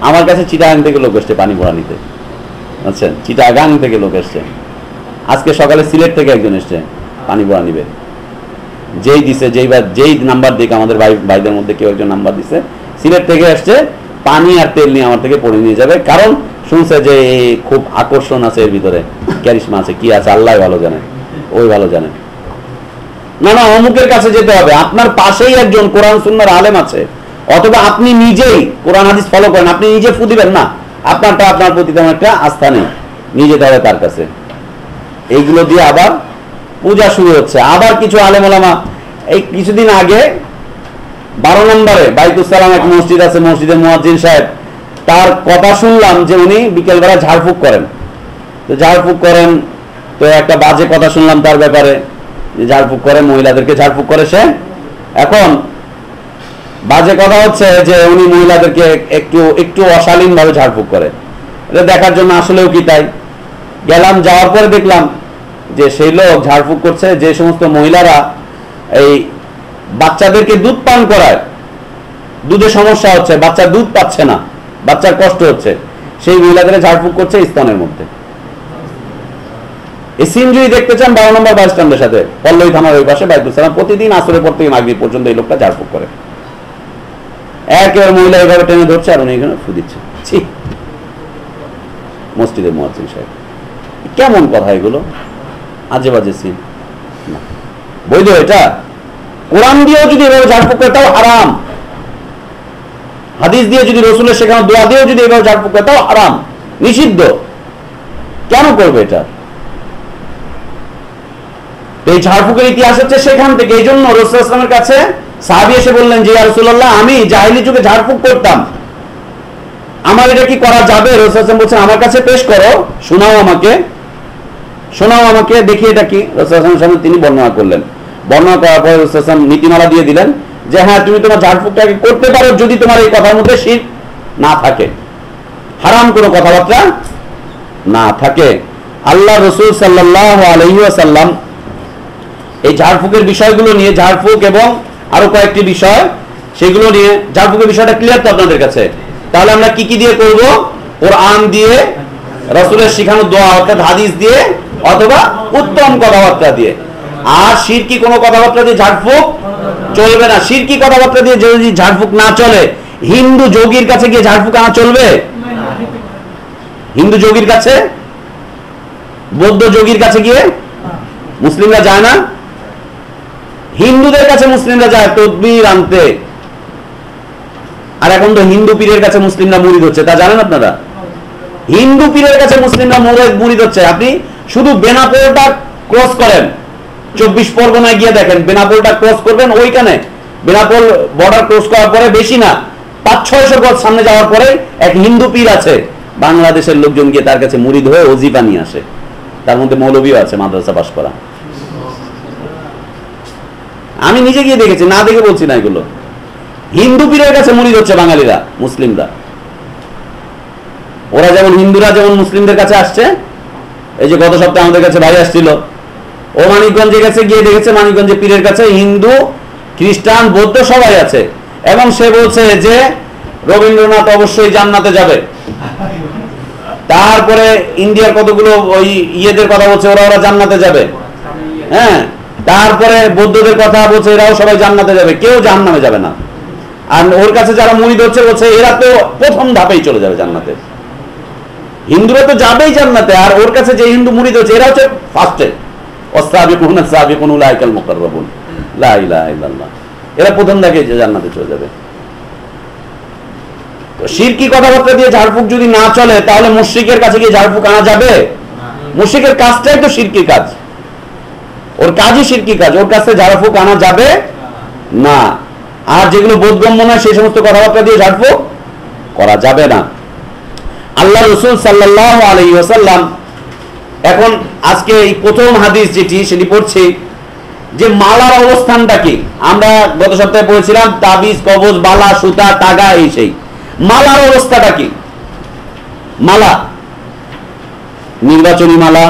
আমার কাছে চিটাগাং থেকে লোক এসছে পানি পড়া নিতে, আচ্ছা, চিটাগাং থেকে লোক এসছে। আজকে সকালে সিলেট থেকে একজন এসছে পানি পড়া নিবে। যেই নাম্বার দিকে আমাদের ভাইদের মধ্যে কেউ একজন নাম্বার দিছে, সিলেট থেকে আসছে, পানি আর তেল নিয়ে আমার থেকে পড়ে নিয়ে যাবে। কারণ শুনছে যে খুব আকর্ষণ আছে এর ভিতরে, ক্যারিশমা আছে, কি আছে আল্লাহ ভালো জানে, ওই ভালো জানে। না না, অমুকের কাছে যেতে হবে। আপনার পাশেই একজন কোরআন সুন্নাহর আলেম আছে, অথবা আপনি নিজেই কোরআন হাদিস ফলো করেন, আপনি নিজে ফু দিবেন না, আপনারটা আপনার প্রতি তেমন একটা আস্থা নেই, নিয়ে যেতে হবে তার কাছে। এইগুলো দিয়ে আবার পূজা শুরু হচ্ছে। আবার কিছু আলেম ওলামা, এই কিছুদিন আগে 12 নম্বরে বাইতুস সালাম এক মসজিদ আছে, মসজিদের মুয়াজ্জিন সাহেব, তার কথা শুনলাম যে উনি বিকেলবেলা ঝাড়ফুঁক করেন। তো ঝাড়ফুঁক করেন, তো একটা বাজে কথা শুনলাম তার ব্যাপারে, যে ঝাড়ফুঁক করে, মহিলাদেরকে ঝাড়ফুঁক করে সে। এখন বাজে কথা হচ্ছে যে উনি মহিলাদেরকে একটু অশালীন ভাবে ঝাড়ফুঁক করে। এটা দেখার জন্য আসলেও কি তাই গেলাম, যাওয়ার পরে দেখলাম যে সেই লোক ঝাড়ফুঁক করছে যে সমস্ত মহিলারা এই বাচ্চাদেরকে দুধ পান করায়, দুধে সমস্যা হচ্ছে, বাচ্চা দুধ পাচ্ছে না, বাচ্চার কষ্ট হচ্ছে, সেই মহিলাদের ঝাড়ফুঁক করছে স্তনের মধ্যে। এই সিন যদি দেখতে চান 12 নম্বর বাস স্ট্যান্ডের সাথে পল্লবী থানার ওই পাশে বাইতুল সালাম, প্রতিদিন আসরের পর থেকে মাগরিব পর্যন্ত এই লোকটা ঝাড়ফুঁক করে। একেবারে মহিলা এইভাবে টেনে ধরছে আর উনি এখানে ফু দিচ্ছে। ছি, মসজিদের মুয়াজ্জিন সাহেব, কেমন কথা এগুলো, আজে বাজে সিন। বৈধ এটা? কোরআন দিয়েও যদি এভাবে ঝাড়ফুঁক করে তাও হারাম, হাদিস দিয়ে যদি রসুলের শেখানো দোয়া দিয়েও যদি এভাবে ঝাড়ফুঁক করে তাও হারাম, নিষিদ্ধ। কেন করবে এটা? এই ঝাড়ফুঁকের ইতিহাস হচ্ছে সেখান থেকে। এই জন্য রাসূলুল্লাহ সাল্লাল্লাহু আলাইহি ওয়াসাল্লামের কাছে সাহাবী এসে বললেন যে ইয়া রাসূলুল্লাহ, আমি জাহেলি যুগে ঝাড়ফুঁক করতাম, আমার এটা কি করা যাবে? রাসূলুল্লাহ সাল্লাল্লাহু আলাইহি ওয়াসাল্লাম বলছেন আমার কাছে পেশ করো, শোনাও আমাকে দেখি এটা কি। রাসূলুল্লাহ সাল্লাল্লাহু আলাইহি ওয়াসাল্লাম তিনি বর্ণনা করলেন। বর্ণনা করার পর রাসূলুল্লাহ সাল্লাল্লাহু আলাইহি ওয়াসাল্লাম নীতিমালা দিয়ে দিলেন যে হ্যাঁ, তুমি তোমার ঝাড়ফুঁকটাকে করতে পারো যদি তোমার এই কথার মধ্যে শিরক না থাকে, হারাম কোনো কথাবার্তা না থাকে। আল্লাহ রাসূল সাল্লাল্লাহু আলাইহি ওয়াসাল্লাম এই ঝাড়ফুঁকের বিষয়গুলো নিয়ে, ঝাড়ফুঁক এবং আরো কয়েকটি বিষয়, সেগুলো নিয়ে, ঝাড়ফুঁকের বিষয়টা ক্লিয়ার তো আপনাদের কাছে? তাহলে আমরা কি কি দিয়ে করব? কোরআন দিয়ে, রাসূলের শেখানো দোয়া অর্থাৎ হাদিস দিয়ে, অথবা উত্তম কথাবার্তা দিয়ে। আর শিরকি কোনো কথাবার্তা দিয়ে ঝাড়ফুঁক চলবে না। শিরকি কথাবার্তা দিয়ে যদি ঝাড়ফুঁক না চলে, হিন্দু যোগীর কাছে গিয়ে ঝাড়ফুঁক আনা চলবে? হিন্দু যোগীর কাছে, বৌদ্ধ যোগীর কাছে গিয়ে মুসলিমরা যায় না? হিন্দুদের কাছে মুসলিমরা যায় তদবির আনতে, আর এখন তো হিন্দু পীরের কাছে মুসলিমরা মুরিদ হচ্ছে, তা জানেন আপনারা? হিন্দু পীরের কাছে মুসলিমরা মুরিদ হচ্ছে। আপনি শুধু বেনাপোলটা ক্রস করেন, 24 পরগনায় গিয়ে দেখেন, বেনাপোলটা ক্রস করবেন, ওইখানে বেনাপোল বর্ডার ক্রস করার পরে বেশি না 500-600 গজ সামনে যাওয়ার পরে এক হিন্দু পীর আছে, বাংলাদেশের লোকজন গিয়ে তার কাছে মুরিদ হয়ে ওজিফা নিয়ে আসে, তার মধ্যে মৌলবীও আছে মাদ্রাসা পাশ করা। আমি নিজে গিয়ে দেখেছি, না দেখে বলছি না এগুলো। হিন্দু পীরের কাছে মুরিদ হচ্ছে বাঙালিরা, মুসলিমরা। ওরা যেমন, হিন্দুরা যেমন মুসলিমদের কাছে আসছে, এই যে গত সপ্তাহে আমাদের কাছে ভাই আসছিল, ও মানিকগঞ্জে গেছে, গিয়ে দেখেছে মানিকগঞ্জে পীরের কাছে হিন্দু, খ্রিস্টান, বৌদ্ধ সবাই আছে, এবং সে বলছে যে রবীন্দ্রনাথ অবশ্যই জান্নাতে যাবে। তারপরে ইন্ডিয়ার কতগুলো ওই ইয়েদের কথা বলছে, ওরা জান্নাতে যাবে। হ্যাঁ, তারপরে বৌদ্ধদের কথা বলছে, এরাও সবাই জান্নাতে যাবে, কেউ জাহান্নামে যাবে না। আর ওর কাছে যারা মুরিদ হচ্ছে বলছে এরা তো প্রথম ধাপেই চলে যাবে জান্নাতে। হিন্দুরা তো যাবেই জান্নাতে, আর ওর কাছে যে হিন্দু মুরিদ হচ্ছে এরা হচ্ছে ফার্স্টে, ওয়াসাবিকুনা সাবিকুন উলাইকাল মুকাররাবুন, লা ইলাহা ইল্লাল্লাহ, এরা প্রথম ধাপে জান্নাতে চলে যাবে। তো শিরকি কথাবার্তা দিয়ে ঝাড়ফুঁক যদি না চলে, তাহলে মুশরিকের কাছে গিয়ে ঝাড়ফুঁক আনা যাবে? মুশরিকের কাজটাই তো শিরকি কাজ, ওর কাজই শিরকি কাজ, ওর কাছে ঝাড়ফুঁক আনা যাবে না। আর যেগুলো বোধগম্য নয় সেই সমস্ত কথাবার্তা দিয়ে ঝাড়ফুঁক করা যাবে না। আল্লাহ রাসূল সাল্লাল্লাহু আলাইহি ওয়াসাল্লাম, এখন আজকে এই প্রথম হাদিস যেটি সেটি পড়ছি, যে মালার অবস্থানটা কি। আমরা গত সপ্তাহে পড়েছিলাম তাবিজ, কবজ, বালা, সুতা, তাগা, এই সেই। মালার অবস্থাটা কি? মালা, নির্বাচনী মালা,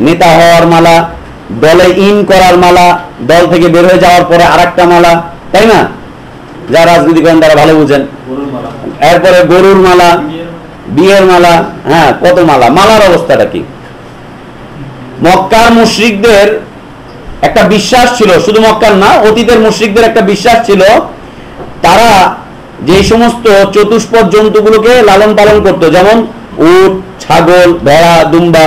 নেতা হওয়ার মালা, দলে ইন করার মালা, দল থেকে বের হয়ে যাওয়ার পরে আরেকটা মালা, তাই না? যারা রাজনীতি করেন তারা ভালো বুঝেন। এরপরে গরুর মালা, বিয়ের মালা, হ্যাঁ, কত মালা। মালার অবস্থাটা কি? মক্কার মুশরিকদের একটা বিশ্বাস ছিল, শুধু মক্কার না, অতীতের মুশরিকদের একটা বিশ্বাস ছিল, তারা যে সমস্ত চতুষ্পদ জন্তুগুলোকে লালন পালন করতো, যেমন উট, ছাগল, ভেড়া, দুম্বা,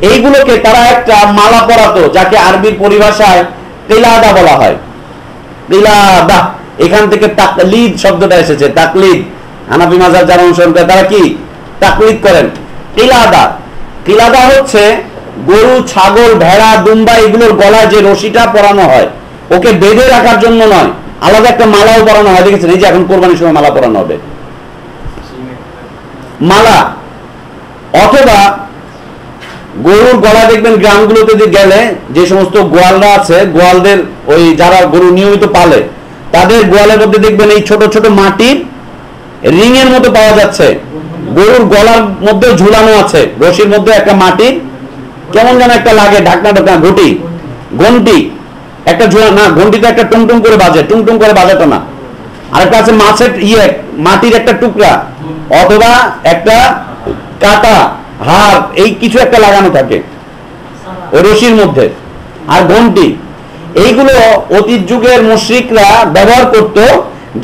এইগুলোকে তারা একটা মালা পরাতো, যাকে আরবির পরিভাষায় কিলাদা বলা হয়। কিলাদা, এখান থেকে তাকলিদ শব্দটা এসেছে। তাকলিদ, হানাফি মাযহাব যারা অনুসরণ করে তারা কি তাকলিদ করেন। কিলাদা, কিলাদা হচ্ছে গরু, ছাগল, ভেড়া, দুম্বা এগুলোর গলায় যে রশিটা পরানো হয়, ওকে বেঁধে রাখার জন্য নয়, আলাদা একটা মালাও পরানো হয়। দেখেছেন, এই যে এখন কোরবানির সময় মালা পরানো হবে, মালা। অথবা গরুর গলা দেখবেন গ্রামগুলোতে গেলে যে সমস্ত গোয়ালরা আছে, গোয়ালদের ওই যারা গরু নিয়মিত পালে, তাদের গোয়ালের মধ্যে দেখবেন এই ছোট ছোট মাটির রিং এর মতো পাওয়া যাচ্ছে, গরুর গলার মধ্যে ঝুলানো আছে, রশির মধ্যে একটা মাটির কেমন যেন একটা লাগে ঢাকনা ঢাকনা ঘন্টি একটা ঝুলা না, ঘন্টিটা একটা টুংটুং করে বাজে, টুংটুং করে বাজাতো না। আরেকটা আছে মাছের মাটির একটা টুকরা অথবা একটা কাটা হাড়, এই কিছু একটা লাগানো থাকে ওই রশির মধ্যে, আর ঘন্টি। এইগুলো অতীত যুগের মুশরিকরা ব্যবহার করত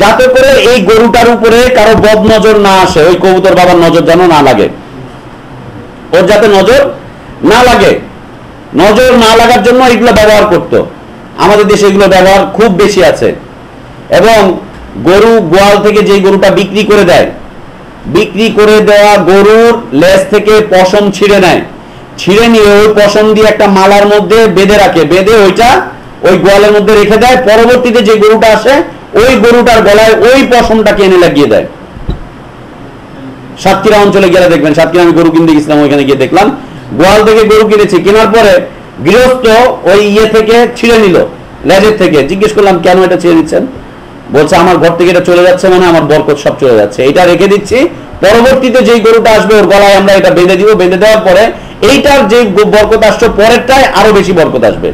যাতে করে এই গরুটার উপরে কারো বদ নজর না আসে, ওই কবুতর বাবার নজর যেন না লাগে, ওর যাতে নজর না লাগে, নজর না লাগার জন্য এগুলো ব্যবহার করত। আমাদের দেশে এগুলো ব্যবহার খুব বেশি আছে। এবং গরু গোয়াল থেকে যে গরুটা বিক্রি করে দেয়, বিক্রি করে দেওয়া গরুর লেজ থেকে পশম ছিঁড়ে নেয়, ছিঁড়ে নিয়ে ওই পশম দিয়ে একটা মালার মধ্যে বেঁধে রাখে, বেঁধে ওইটা ওই গোয়ালের মধ্যে রেখে দেয়। পরবর্তীতে যে গরুটা আসে ওই গরুটার গলায় ওই পশমটাকে এনে লাগিয়ে দেয়। সাতক্ষীরা অঞ্চলে গেলে দেখবেন, সাতক্ষীরা আমি গরু কিনতে গেছিলাম, ওইখানে গিয়ে দেখলাম গোয়াল থেকে গরু কিনেছি, কেনার পরে গৃহস্থ ওই থেকে ছিঁড়ে নিল, লেজের থেকে। জিজ্ঞেস করলাম কেন এটা ছিঁড়ে নিচ্ছেন? বলছে আমার ঘর থেকে এটা চলে যাচ্ছে, মানে আমার বরকত সব চলে যাচ্ছে, এটা রেখে দিচ্ছি, পরবর্তীতে যেই গরুটা আসবে ওর গলায় আমরা এটা বেঁধে দিব, বেঁধে দেওয়ার পরে এইটার যে বরকত আসছে পরেরটায় আরো বেশি বরকত আসবে।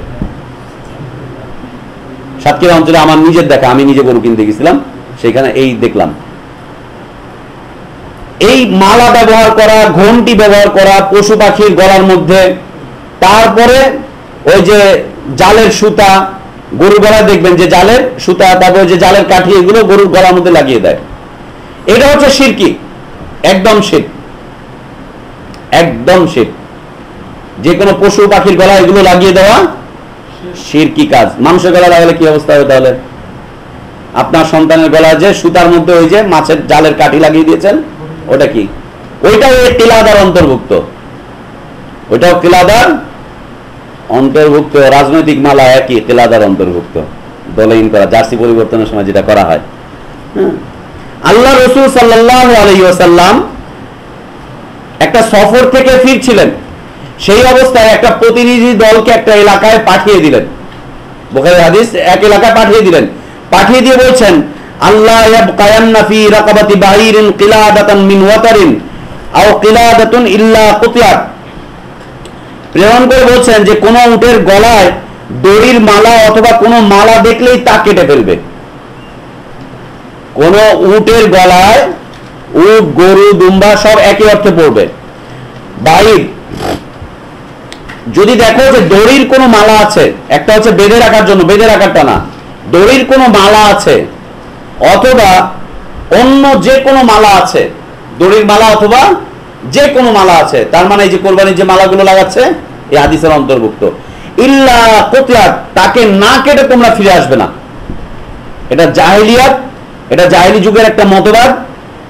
সাতক্ষীরা অঞ্চলে আমার নিজের দেখা, আমি নিজে গরু কিনতে গেছিলাম, সেখানে এই দেখলাম। এই মালা ব্যবহার করা, ঘন্টি ব্যবহার করা পশু পাখির গলার মধ্যে, তারপরে ওই যে জালের সুতা, গরুর গলায় দেখবেন যে জালের সুতা, তারপরে যে জালের কাঠি, এগুলো গরুর গলার মধ্যে লাগিয়ে দেয়। এটা হচ্ছে শিরকি, একদম শিরক, একদম শিরক। যে কোনো পশু পাখির গলায় এগুলো লাগিয়ে দেওয়া শিরকি কাজ। মানুষের গলা লাগালে কি অবস্থা হবে তাহলে? আপনার সন্তানের গলায় যে সুতার মধ্যে ওই যে মাছের জালের কাঠি লাগিয়ে দিয়েছেন, ওটা কি? ওইটাও কিলাদার অন্তর্ভুক্ত, ওইটাও কিলাদার অন্তর্ভুক্ত। রাজনৈতিক মালা একই, কিলাদার অন্তর্ভুক্ত, দলহীন করা, জার্সি পরিবর্তনের সময় যেটা করা হয়। আল্লাহ রাসূল সাল্লাল্লাহু আলাইহি ওয়াসাল্লাম একটা সফর থেকে ফিরছিলেন, সেই অবস্থায় একটা প্রতিনিধি দলকে একটা এলাকায় পাঠিয়ে দিলেন। বুখারীর হাদিস, এক এলাকায় পাঠিয়ে দিলেন, পাঠিয়ে দিয়ে বলছেন আল্লাহ ইয়াবকায়ান্না ফি রাকাবাতি বাহিরিন কিলাদাতান মিন ওয়াতারিন আও কিলাদাতুন ইল্লা কুতিয়াত। প্রেরণ করে বলছেন যে কোন উটের গলায় দড়ির মালা অথবা কোনো মালা দেখলেই তা কেটে ফেলবে। কোন উটের গলায়, উট, গরু, দুম্বা সব একই অর্থে পড়বে। বাহির যদি দেখো যে দড়ির কোনো মালা আছে, একটা হচ্ছে বেঁধে রাখার জন্য, বেঁধে রাখারটা না, দড়ির কোনো মালা আছে অথবা অন্য যে কোনো মালা আছে, দড়ির মালা অথবা যে কোনো মালা আছে, তার মানে এই যে কোরবানির যে মালাগুলো লাগাচ্ছে এই হাদিসের অন্তর্ভুক্ত। ইল্লা কুতিয়াত, তাকে না কেটে তোমরা ফিরে আসবে না। এটা জাহেলিয়াত, এটা জাহেলি যুগের একটা মতবাদ।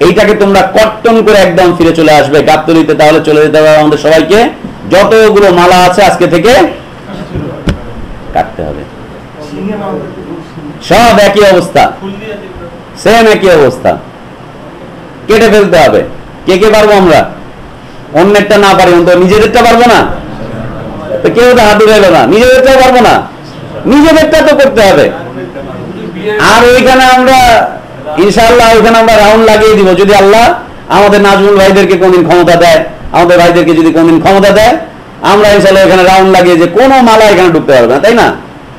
এইটাকে তোমরা কর্তন করে একদম ফিরে চলে আসবে গাবতলীতে। তাহলে চলে যেতে হবে আমাদের সবাইকে, যতগুলো মালা আছে আজকে থেকে কাটতে হবে। সব একই অবস্থা, সেম একই অবস্থা, কেটে ফেলতে হবে। কে কে পারবো আমরা? অন্যেরটা না পারি, অন্তত নিজেদেরটা পারবো না। তো কেউ তো হাত উঠাইলো না, নিজেদেরটা পারবো না, নিজেদেরটা তো করতে হবে। আর ওইখানে আমরা ইনশাআল্লাহ ওইখানে আমরা রাউন্ড লাগিয়ে দিব, যদি আল্লাহ আমাদের নাজমুল ভাইদেরকে কোনদিন ক্ষমতা দেয়, আমাদের ভাইদেরকে যদি কোনদিন ক্ষমতা দেয়, আমরা ইনশাআল্লাহ এখানে রাউন্ড লাগিয়ে যে কোনো মালা এখানে ঢুকতে পারবে না, তাই না?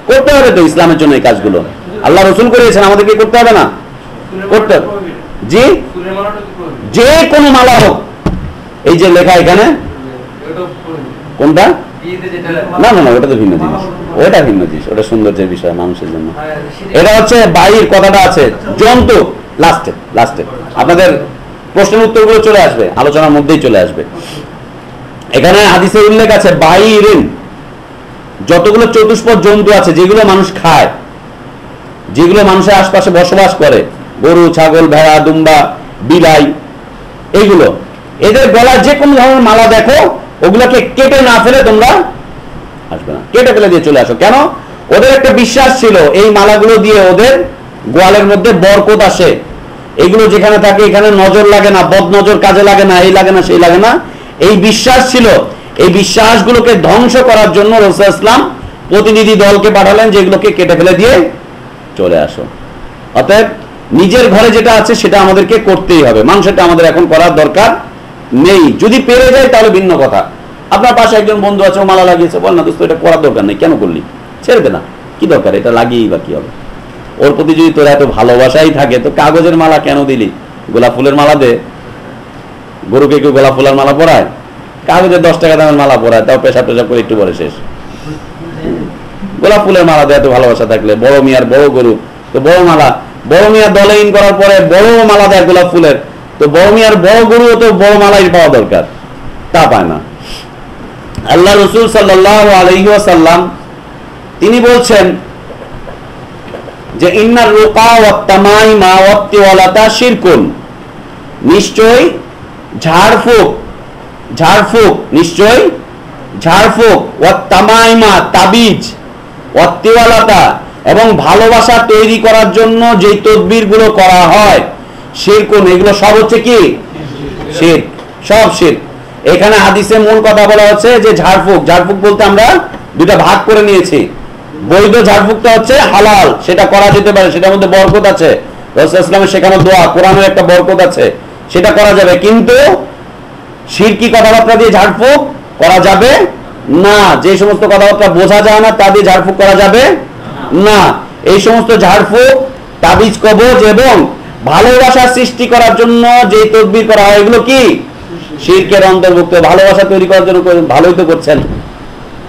করতে হবে তো ইসলামের জন্য এই কাজগুলো, আল্লাহ রসুল করেছেন, আমাদেরকে করতে হবে না? করতে হবে। জি, যে কোনো মালা হোক, এই যে লেখা এখানে, কোনটা? না না না, ওটা তো ভিন্ন জিনিস, ওটা ভিন্ন জিনিস, ওটা সৌন্দর্যের বিষয় মানুষের জন্য। এটা হচ্ছে বাইর কথাটা আছে জন্তু, লাস্টে লাস্টে আপনাদের প্রশ্নের উত্তরগুলো চলে আসবে, আলোচনার মধ্যেই চলে আসবে। এখানে হাদিসে উল্লেখ আছে বাইরিন, যতগুলো চতুষ্পদ জন্তু আছে যেগুলো মানুষ খায়, যেগুলো মানুষের আশপাশে বসবাস করে, গরু, ছাগল, ভেড়া, দুম্বা, বিলাই, এইগুলো, এদের গলায় যে কোনো ধরনের মালা দেখো, ওগুলোকে কেটে না ফেলে তোমরা আসবে না, কেটে ফেলে দিয়ে চলে আসো। কেন? ওদের একটা বিশ্বাস ছিল এই মালাগুলো দিয়ে ওদের গোয়ালের মধ্যে বরকত আসে, এগুলো যেখানে থাকে এখানে নজর লাগে না, বদ নজর কাজে লাগে না, এই লাগে না সেই লাগে না, এই বিশ্বাস ছিল। এই বিশ্বাসগুলোকে ধ্বংস করার জন্য রাসূল ইসলাম প্রতিনিধি দলকে পাঠালেন, যেগুলোকে কেটে ফেলে দিয়ে চলে আসো। অতএব নিজের ঘরে যেটা আছে সেটা আমাদেরকে করতেই হবে, মানুষেরটা আমাদের এখন করার দরকার নেই, যদি পেরে যায় তাহলে ভিন্ন কথা। আপনার পাশে একজন বন্ধু আছে, ও মালা লাগিয়েছে, বল না দোস্ত এটা করার দরকার নেই, কেন করলি, ছেড়ে দে না, কি দরকার, এটা লাগিয়েই বা কি হবে। ওর প্রতি যদি তোর এত ভালোবাসাই থাকে তো কাগজের মালা কেন দিলি, গোলাপ ফুলের মালা দে। গরুকে কেউ গোলাপ ফুলের মালা পরায়? কাগজের 10 টাকা দামের মালা পরায়, তাও পেশাব টেশাব করে একটু পরে শেষ। গোলাপ ফুলের মালা দেয় এত ভালোবাসা থাকলে, বড় মিয়ার বড় গরু তো বড় মালা, বড় মিয়া দলে ইন করার পরে বড় মালা দেয় গোলাপ ফুলের, তো বড় মিয়ার বড় গরু তো বড় মালাই পাওয়া দরকার, তা পায় না। আল্লাহ রাসূল সাল্লাল্লাহু আলাইহি ওয়াসাল্লাম তিনি বলছেন যে ইন্নার রুকা ওয়াত তামাইমা ওয়াত তিওয়ালাতা শিরকুন, নিশ্চয় ঝাড়ফুঁক নিশ্চয় ঝাড়ফুঁক ওয়াত তামাইমা তাবিজ ওয়াত তিওয়ালাতা এবং ভালোবাসা তৈরি করার জন্য যেই তদবিরগুলো করা হয় শিরকুন, এগুলো সব হচ্ছে কি শিরক, সব শিরক। এখানে হাদিসে মূল কথা বলা হচ্ছে যে ঝাড়ফুঁক বলতে আমরা দুটা ভাগ করে নিয়েছি। বৈধ ঝাড়ফুঁকটা হচ্ছে হালাল, সেটা করা যেতে পারে, সেটার মধ্যে বরকত আছে, রাসূলুল্লাহ সাল্লাল্লাহু আলাইহি ওয়াসাল্লামের শেখানো দোয়া, কোরআনের একটা বরকত আছে, সেটা করা যাবে। কিন্তু শিরকি কথাবার্তা দিয়ে ঝাড়ফুঁক করা যাবে না। যে সমস্ত কথাবার্তা বোঝা যায় না তা দিয়ে ঝাড়ফুঁক করা যাবে না। এই সমস্ত ঝাড়ফুঁক, তাবিজ, কবজ এবং ভালোবাসা সৃষ্টি করার জন্য যে তদবির করা হয় এগুলো কি শিরকের অন্তর্ভুক্ত। ভালোবাসা তৈরি করার জন্য ভালোই তো করছেন।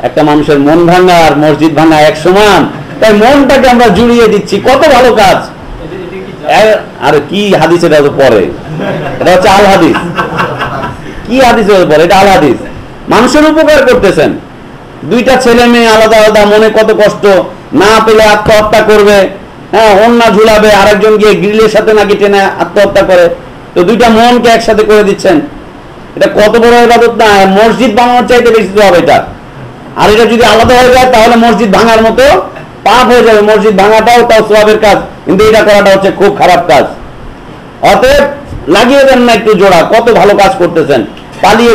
একটা মানুষের মন ভাঙা আর মসজিদ ভাঙা এক সমান, তাই মনটাকে আমরা জুড়িয়ে দিচ্ছি, কত ভালো কাজ। আর কি হাদিস, এটা তো পরে, এটা হচ্ছে আল হাদিস। কি হাদিস পরে, এটা আল হাদিস। মানুষের উপকার করতেছেন। দুইটা ছেলে মেয়ে আলাদা আলাদা, মনে কত কষ্ট, না পেলে আত্মহত্যা করবে, হ্যাঁ অন্য ঝুলাবে, আরেকজন গিয়ে গ্রিলের সাথে নাকি টেনে আত্মহত্যা করে, তো দুইটা মনকে একসাথে করে দিচ্ছেন। এটা কত বড় ইবাদত না, মসজিদ বানানোর চাইতে বেশি তো হবে এটা। আর এটা যদি আলাদা হয়ে যায় তাহলে মসজিদ ভাঙার মতো পাপ হয়ে যাবে। মসজিদ ভাঙাটাও তাও সওয়াবের কাজ, কিন্তু এটা করাটা হচ্ছে খুব খারাপ কাজ। অতএব লাগিয়ে দেন না একটু জোড়া, কত ভালো কাজ করতেছেন। পালিয়ে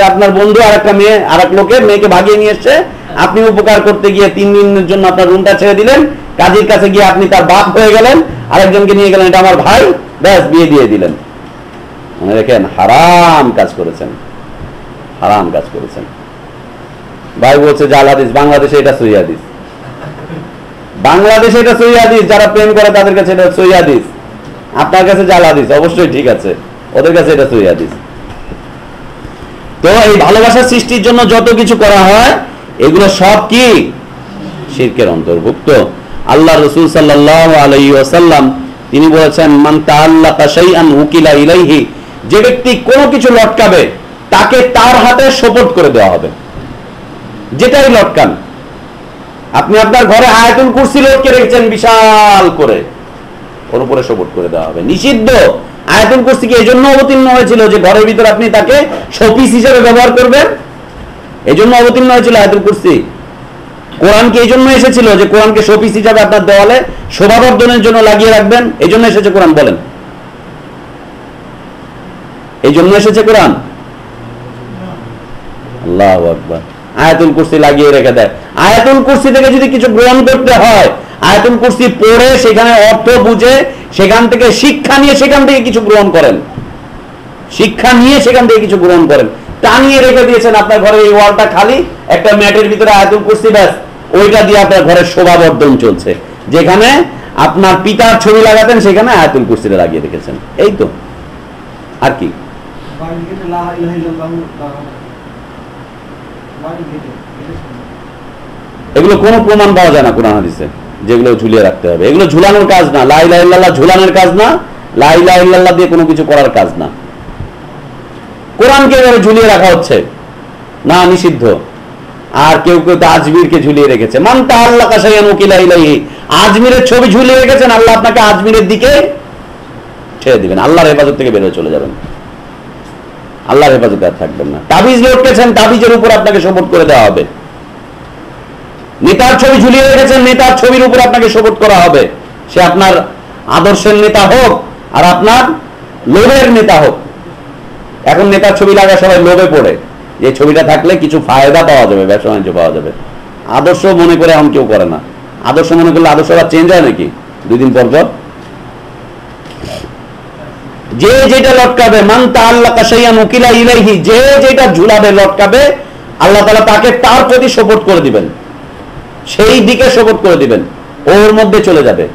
আপনার বন্ধু আর একটা মেয়ে, আর এক লোকের মেয়েকে ভাগিয়ে নিয়ে এসছে, আপনি উপকার করতে গিয়ে 3 দিনের জন্য আপনার রুমটা ছেড়ে দিলেন, কাজীর কাছে গিয়ে আপনি তার বাপ হয়ে গেলেন, আরেকজনকে নিয়ে গেলেন এটা আমার ভাই, ব্যাস বিয়ে দিয়ে দিলেন। মনে রেখেন হারাম কাজ করেছেন, হারাম কাজ করেছেন। ভাই বলছে জাল হাদিস, বাংলাদেশে এটা সহিহ হাদিস, বাংলাদেশে এটা সহিহ হাদিস। যারা প্রেম করে তাদের কাছে এটা সহিহ হাদিস, আপনার কাছে জাল হাদিস, অবশ্যই ঠিক আছে, ওদের কাছে এটা সহিহ হাদিস। তো এই ভালোবাসা সৃষ্টির জন্য যত কিছু করা হয় এগুলো সব কি শিরকের অন্তর্ভুক্ত। আল্লাহ রাসূল সাল্লাল্লাহু আলাইহি ওয়াসাল্লাম তিনি বলেছেন মান তাআল্লাকা শাইআন উকিলা ইলাইহি, যে ব্যক্তি কোনো কিছু লটকাবে তাকে তার হাতে সোপর্দ করে দেওয়া হবে। যেটাই লটকান, আপনি আপনার ঘরে আয়াতুল কুরসি লটকে রেখেছেন বিশাল করে, ওর উপরে সোপর্দ করে দেওয়া হবে। নিষিদ্ধ। আয়াতুল কুরসি কি এজন্য অবতীর্ণ হয়েছিল যে ঘরের ভিতর আপনি তাকে শোপিস হিসেবে ব্যবহার করবেন? এজন্য অবতীর্ণ হয়েছিল আয়াতুল কুরসি। কোরআন কি এই জন্য এসেছিল যে কোরআনকে শোপিস হিসেবে আপনার দেওয়ালে শোভাবর্ধনের জন্য লাগিয়ে রাখবেন? এই জন্য এসেছে কোরআন? বলেন, এই জন্য এসেছে কোরআন? আল্লাহু আকবার। আয়াতুল কুরসি লাগিয়ে রেখে দেয়। আয়াতুল কুরসি থেকে যদি কিছু গ্রহণ করতে হয়, আয়াতুল কুরসি পড়ে সেখানে অর্থ বুঝে সেখান থেকে শিক্ষা নিয়ে সেখান থেকে কিছু গ্রহণ করেন, শিক্ষা নিয়ে সেখান থেকে কিছু গ্রহণ করেন। টানিয়ে রেখে দিয়েছেন আপনার ঘরে এই ওয়ালটা খালি, একটা ম্যাটের ভিতরে আয়াতুল কুরসি, ব্যাস ওইটা দিয়ে আপনার ঘরের শোভাবর্ধন চলছে। যেখানে আপনার পিতার ছবি লাগাতেন সেখানে আয়াতুল কুরসিটা লাগিয়ে রেখেছেন, এই তো। আর কি? এগুলো কোনো প্রমাণ পাওয়া যায় না কোরআন হাদিসে যেগুলো ঝুলিয়ে রাখতে হবে। এগুলো ঝুলানোর কাজ না। লা ইলাহা ইল্লাল্লাহ ঝুলানোর কাজ না, লা ইলাহা ইল্লাল্লাহ দিয়ে কোনো কিছু করার কাজ না। কোরআনকে এভাবে ঝুলিয়ে রাখা হচ্ছে না, নিষিদ্ধ। আর কেউ কেউ তো আজমিরকে ঝুলিয়ে রেখেছে। মান তাআল্লাকা শাইআন উকিলা ইলাইহি, আজমিরের ছবি ঝুলিয়ে রেখেছেন, আল্লাহ আপনাকে আজমিরের দিকে ছেড়ে দিবেন, আল্লাহর হেফাজত থেকে বের হয়ে চলে যাবেন, আল্লাহর হেফাজতে আর থাকবেন না। তাবিজ লটকেছেন, তাবিজের উপর আপনাকে শপথ করে দেওয়া হবে। নেতার ছবি ঝুলিয়ে রেখেছেন, নেতার ছবির উপর আপনাকে শপথ করা হবে। সে আপনার আদর্শের নেতা হোক আর আপনার লোভের নেতা হোক। এখন নেতার ছবি লাগা সবাই লোভে পড়ে, যে ছবিটা থাকলে কিছু ফায়দা পাওয়া যাবে, ব্যবসা বাণিজ্য পাওয়া যাবে। আদর্শ মনে করে এখন কেউ করে না। আদর্শ মনে করলে আদর্শ আবার চেঞ্জ হয় নাকি 2 দিন পর পর? যে যেটা লটকাবে, মান তাআল্লাকা শাইআন উকিলা ইলাইহি, যে যেটা ঝুলাবে লটকাবে আল্লাহ তাআলা তাকে তার প্রতি সপোর্ট করে দিবেন, সেই দিকে সপোর্ট করে দিবেন, ওর মধ্যে চলে যাবে।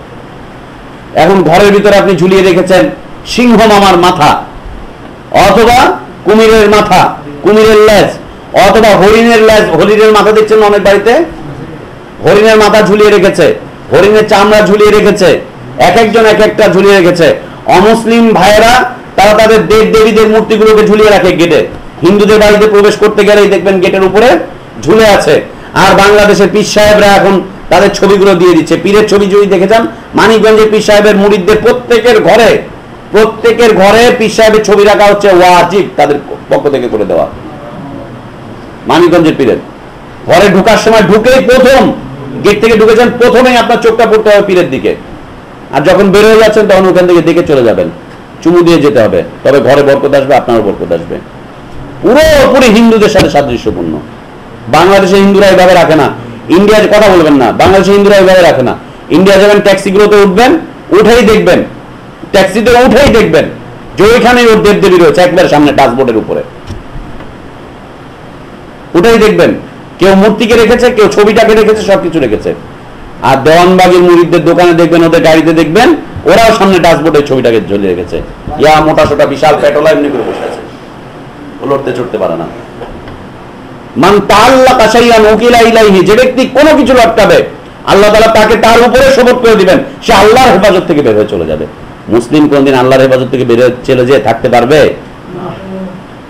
এখন ঘরের ভিতরে আপনি ঝুলিয়ে রেখেছেন সিংহ মামার মাথা, অথবা কুমিরের মাথা, কুমিরের লেজ, অথবা হরিণের লেজ, হরিণের মাথা দেখছেন অনেক বাড়িতে, হরিণের মাথা ঝুলিয়ে রেখেছে, হরিণের চামড়া ঝুলিয়ে রেখেছে, এক একজন এক একটা ঝুলিয়ে রেখেছে। অমুসলিম ভাইয়েরা তারা তাদের দেব দেবীদের মূর্তিগুলোকে ঝুলিয়ে রাখে গেটে। হিন্দুদের বাড়িতে প্রবেশ করতে গেলেই দেখবেন গেটের উপরে ঝুলে আছে। আর বাংলাদেশের পীর সাহেবরা এখন তাদের ছবিগুলো দিয়ে দিচ্ছে। পীরের ছবি যদি দেখে যান, মানিকগঞ্জের পীর সাহেবের মুরিদদের প্রত্যেকের ঘরে পীর সাহেবের ছবি রাখা হচ্ছে, ওয়াজিব তাদের পক্ষ থেকে করে দেওয়া। মানিকগঞ্জের পীরের ঘরে ঢোকার সময় ঢুকেই প্রথম গেট থেকে ঢুকেছেন, প্রথমেই আপনার চোখটা পড়তে হবে পীরের দিকে। আর যখন বের হয়ে যাচ্ছেন তখন ওখান থেকে দেখে চলে যাবেন, চুমু দিয়ে যেতে হবে, তবে ঘরে বরকত আসবে, আপনারও বরকত আসবে। পুরোপুরি হিন্দুদের সাথে সাদৃশ্যপূর্ণ। বাংলাদেশের হিন্দুরা এইভাবে রাখে না, ইন্ডিয়ার কথা বলবেন না, বাংলাদেশের হিন্দুরা এইভাবে রাখে না। ইন্ডিয়া যাবেন, ট্যাক্সিগুলোতে উঠবেন, উঠেই দেখবেন, ট্যাক্সিতে উঠেই দেখবেন যে ওইখানে ওর দেবদেবী রয়েছে একবার সামনে ড্যাশবোর্ডের উপরে, উঠেই দেখবেন। কেউ মূর্তিকে রেখেছে, কেউ ছবিটাকে রেখেছে, সবকিছু রেখেছে। আর দেওয়ানবাগের মুরিদদের দোকানে দেখবেন, ওদের গাড়িতে দেখবেন, ওরাও সামনে ড্যাশবোর্ডে ছবিটাকে ঝুলিয়ে রেখেছে। ইয়া মোটা সোটা বিশাল পেটলা এমনি করে বসে আছে, লড়তে চড়তে পারে না। মান তাআল্লাকা শাইআন উকিলা ইলাইহি, যে ব্যক্তি কোনো কিছু লটকাবে আল্লাহ তাআলা তাকে তার উপরে সপোর্ট করে দিবেন, সে আল্লাহর হেফাজত থেকে বের হয়ে চলে যাবে। মুসলিম কোনদিন আল্লাহর হেফাজত থেকে বের হয়ে চলে যেয়ে থাকতে পারবে?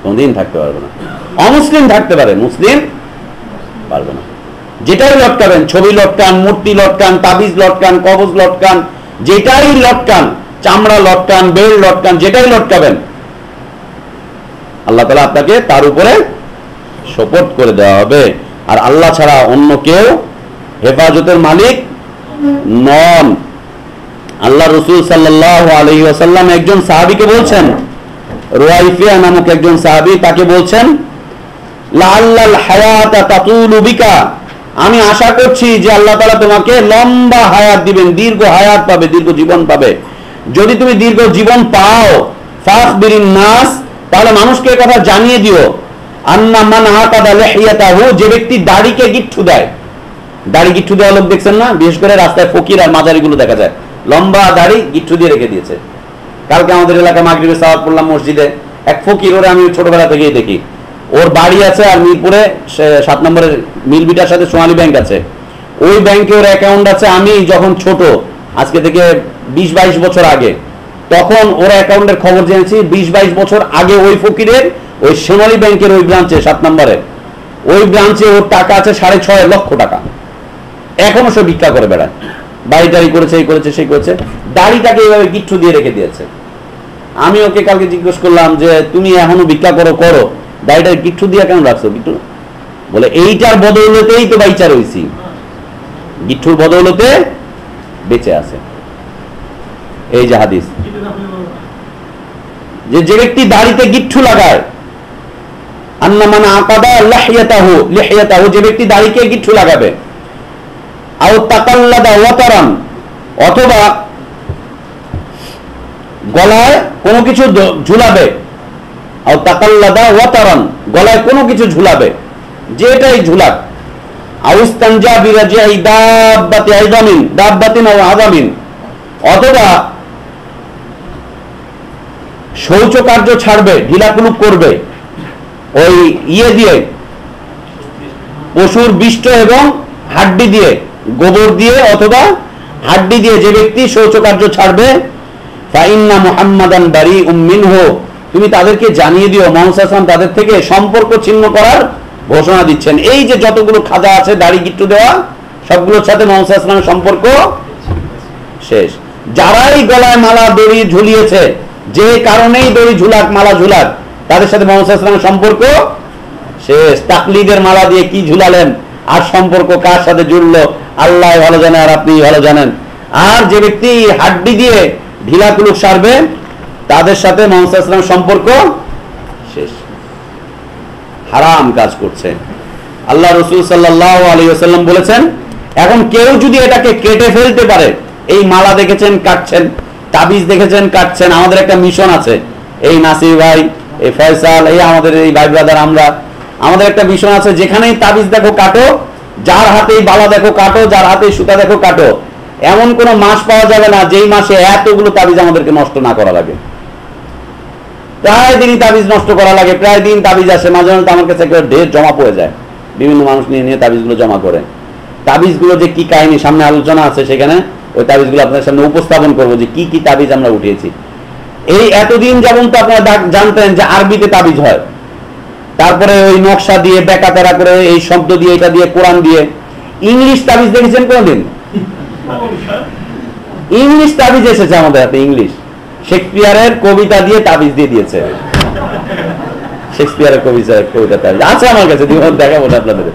কোনদিন থাকতে পারবে না। অমুসলিম থাকতে পারে, মুসলিম পারবে না। যেটাই লটকাবেন, ছবি লটকান, মূর্তি লটকান, তাবিজ লটকান, কবজ লটকান, যেটাই লটকান, চামড়া লটকান, বেল লটকান, যেটাই লটকাবেন আল্লাহ তাআলা আপনাকে তার উপরে সপোর্ট করে দেওয়া হবে। আর আল্লাহ ছাড়া অন্য কেউ হেফাজতের মালিক নন। আল্লাহ রাসূল সাল্লাল্লাহু আলাইহি ওয়াসাল্লাম একজন সাহাবীকে বলছেন, রুয়াইফিয়া নামক একজন সাহাবী, তাকে বলছেন, লাআল্লাল হায়াতা তাতুলু বিকা, আমি আশা করছি যে আল্লাহ তাআলা তোমাকে লম্বা হায়াত দিবেন, দীর্ঘ হায়াত পাবে, দীর্ঘ জীবন পাবে। যদি তুমি দীর্ঘ জীবন পাও, ফাখবিরিন নাস, তাহলে মানুষকে কথা জানিয়ে দিও, আন্না মান আকাদা লিহিয়াতাহু, যে ব্যক্তি দাড়িকে গিট্টু দেয়। দাড়ি গিট্টু দেওয়া লোক দেখছেন না? বিশেষ করে রাস্তায় ফকির আর মাজারিগুলো দেখা যায়, লম্বা দাড়ি গিট্টু দিয়ে রেখে দিয়েছে। কালকে আমাদের এলাকায় মাগরিবে সালাত পড়লাম মসজিদে, এক ফকির, ওরে আমি ছোটবেলা থেকেই দেখি, ওর বাড়ি আছে আর মিরপুরে 7 নম্বরের মিলবিটার সাথে সোনালী ব্যাংক আছে, ওই ব্যাংকে ওর অ্যাকাউন্ট আছে। আমি যখন ছোট, আজকে থেকে 20-22 বছর আগে, তখন ওর অ্যাকাউন্টের খবর জেনেছি। 20-22 বছর আগে ওই ফকিরের ওই সোনালী ব্যাংকের ওই ব্রাঞ্চে 7 নম্বরে ওই ব্রাঞ্চে ওর টাকা আছে 6.5 লক্ষ টাকা। এখনো সে ভিক্ষা করে বেড়ায়, বাড়ি টাড়ি করেছে, এই করেছে, সেই করেছে, দাড়িটাকে এইভাবে গিট্টু দিয়ে রেখে দিয়েছে। আমি ওকে কালকে জিজ্ঞেস করলাম যে তুমি এখনো ভিক্ষা করো, দাড়িটা গিট্টু দিয়ে কেন রাখছো? গিট্টু বলে এইটার বদৌলতেই তো বাইচা রয়েছি, গিট্টুর বদৌলতে বেঁচে আছে। এই যে হাদিস, যে ব্যক্তি দাড়িতে গিট্টু লাগায়, আন্না মান আকাদা লিহিয়াতাহু, যে ব্যক্তি দাড়িকে গিট্টু লাগাবে, আও তাকাল্লাদা ওয়াতারান, অথবা গলায় কোনো কিছু ঝুলাবে, আও তাকাল্লাদা ওয়াতারান, গলায় কোনো কিছু ঝুলাবে, যেটাই ঝুলাক, আও ইস্তানজা বিরাজিআই দাব্বাতিন আও আযামিন, অথবা শৌচকার্য ছাড়বে, ঢিলাকুলুক করবে ওই দিয়ে, পশুর বিষ্ট এবং হাড্ডি দিয়ে, গোবর দিয়ে অথবা হাড্ডি দিয়ে যে ব্যক্তি শৌচকার্য ছাড়বে, ফাইন্না মুহাম্মাদান বারিউম মিনহু, তুমি তাদেরকে জানিয়ে দিও মুহাম্মদ সাল্লাল্লাহু আলাইহি ওয়াসাল্লাম তাদের থেকে সম্পর্ক ছিন্ন করার ঘোষণা দিচ্ছেন। এই যে যতগুলো খাজা আছে দাড়ি গিট্টু দেওয়া, সবগুলোর সাথে মুহাম্মদ সাল্লাল্লাহু আলাইহি ওয়াসাল্লামের সম্পর্ক শেষ। যারাই গলায় মালা দড়ি ঝুলিয়েছে, যে কারণেই দড়ি ঝুলাক, মালা ঝুলাক, তাদের সাথে মুহাম্মদ সাল্লাল্লাহু আলাইহি ওয়াসাল্লামের সম্পর্ক শেষ। তাকলিদের মালা দিয়ে কি ঝুলালেন, আর সম্পর্ক কার সাথে জুড়লো আল্লাহ ভালো জানে আর আপনি ভালো জানেন। আর যে ব্যক্তি হাড্ডি দিয়ে ঢিলাকুলুক সারবে, তাদের সাথে মুহাম্মদ সাল্লাল্লাহু আলাইহি ওয়াসাল্লামের সম্পর্ক শেষ। হারাম কাজ করছে। আল্লাহ রাসূল সাল্লাল্লাহু আলাইহি ওয়াসাল্লাম বলেছেন, এখন কেউ যদি এটাকে কেটে ফেলতে পারে, এই মালা দেখেছেন কাটছেন, তাবিজ দেখেছেন কাটছেন। আমাদের একটা মিশন আছে, এই নাসির ভাই, এই ফয়সাল, এই আমাদের এই ভাই ব্রাদার, আমাদের একটা মিশন আছে, যেখানেই তাবিজ দেখো কাটো, যার হাতেই বালা দেখো কাটো, যার হাতেই সুতা দেখো কাটো। এমন কোন মাস পাওয়া যাবে না যেই মাসে এতগুলো তাবিজ আমাদেরকে নষ্ট না করা লাগে। প্রায় দিনই তাবিজ নষ্ট করা লাগে, প্রায় দিন তাবিজ আসে। মাঝে মাঝে আমার কাছে একটা ঢের জমা পড়ে যায়, বিভিন্ন মানুষ নিয়ে নিয়ে তাবিজগুলো জমা করে। তাবিজগুলো যে কি কাহিনী, সামনে আলোচনা আছে, সেখানে ওই তাবিজগুলো আপনাদের সামনে উপস্থাপন করবো যে কি কি তাবিজ আমরা উঠিয়েছি। এই এতদিন যেমন তো আপনারা জানতেন যে আরবিতে তাবিজ হয়, তারপরে ওই নকশা দিয়ে বেকাতারা করে, এই শব্দ দিয়ে, এটা দিয়ে, কোরআন দিয়ে। ইংলিশ তাবিজ দেখেছেন কোনদিন? ইংলিশ তাবিজ এসেছে আমাদের হাতে, ইংলিশ। শেক্সপিয়ারের কবিতা দিয়ে তাবিজ দিয়ে দিয়েছে। শেক্সপিয়ারের কবিতা তাবিজ আছে আমার কাছে, দেখাবো না আপনাদের।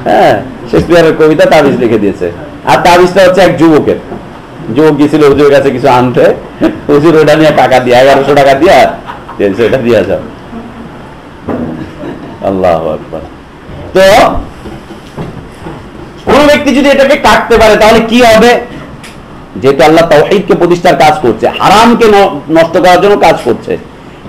হ্যাঁ, শেক্সপিয়ারের কবিতা তাবিজ লিখে দিয়েছে। আর তাবিজটা হচ্ছে এক যুবক গিয়েছিল হুজুরের কাছে কিছু আনতে, হুজুর ওটা নিয়ে টাকা দিয়ে 1100 টাকা দিয়ে এটা দিয়ে যাও। আল্লাহু আকবার। তো কোন ব্যক্তি যদি এটাকে কাটতে পারে তাহলে কি হবে? যেহেতু আল্লাহ তাওহীদকে প্রতিষ্ঠার কাজ করছে, হারামকে নষ্ট করার জন্য কাজ করছে,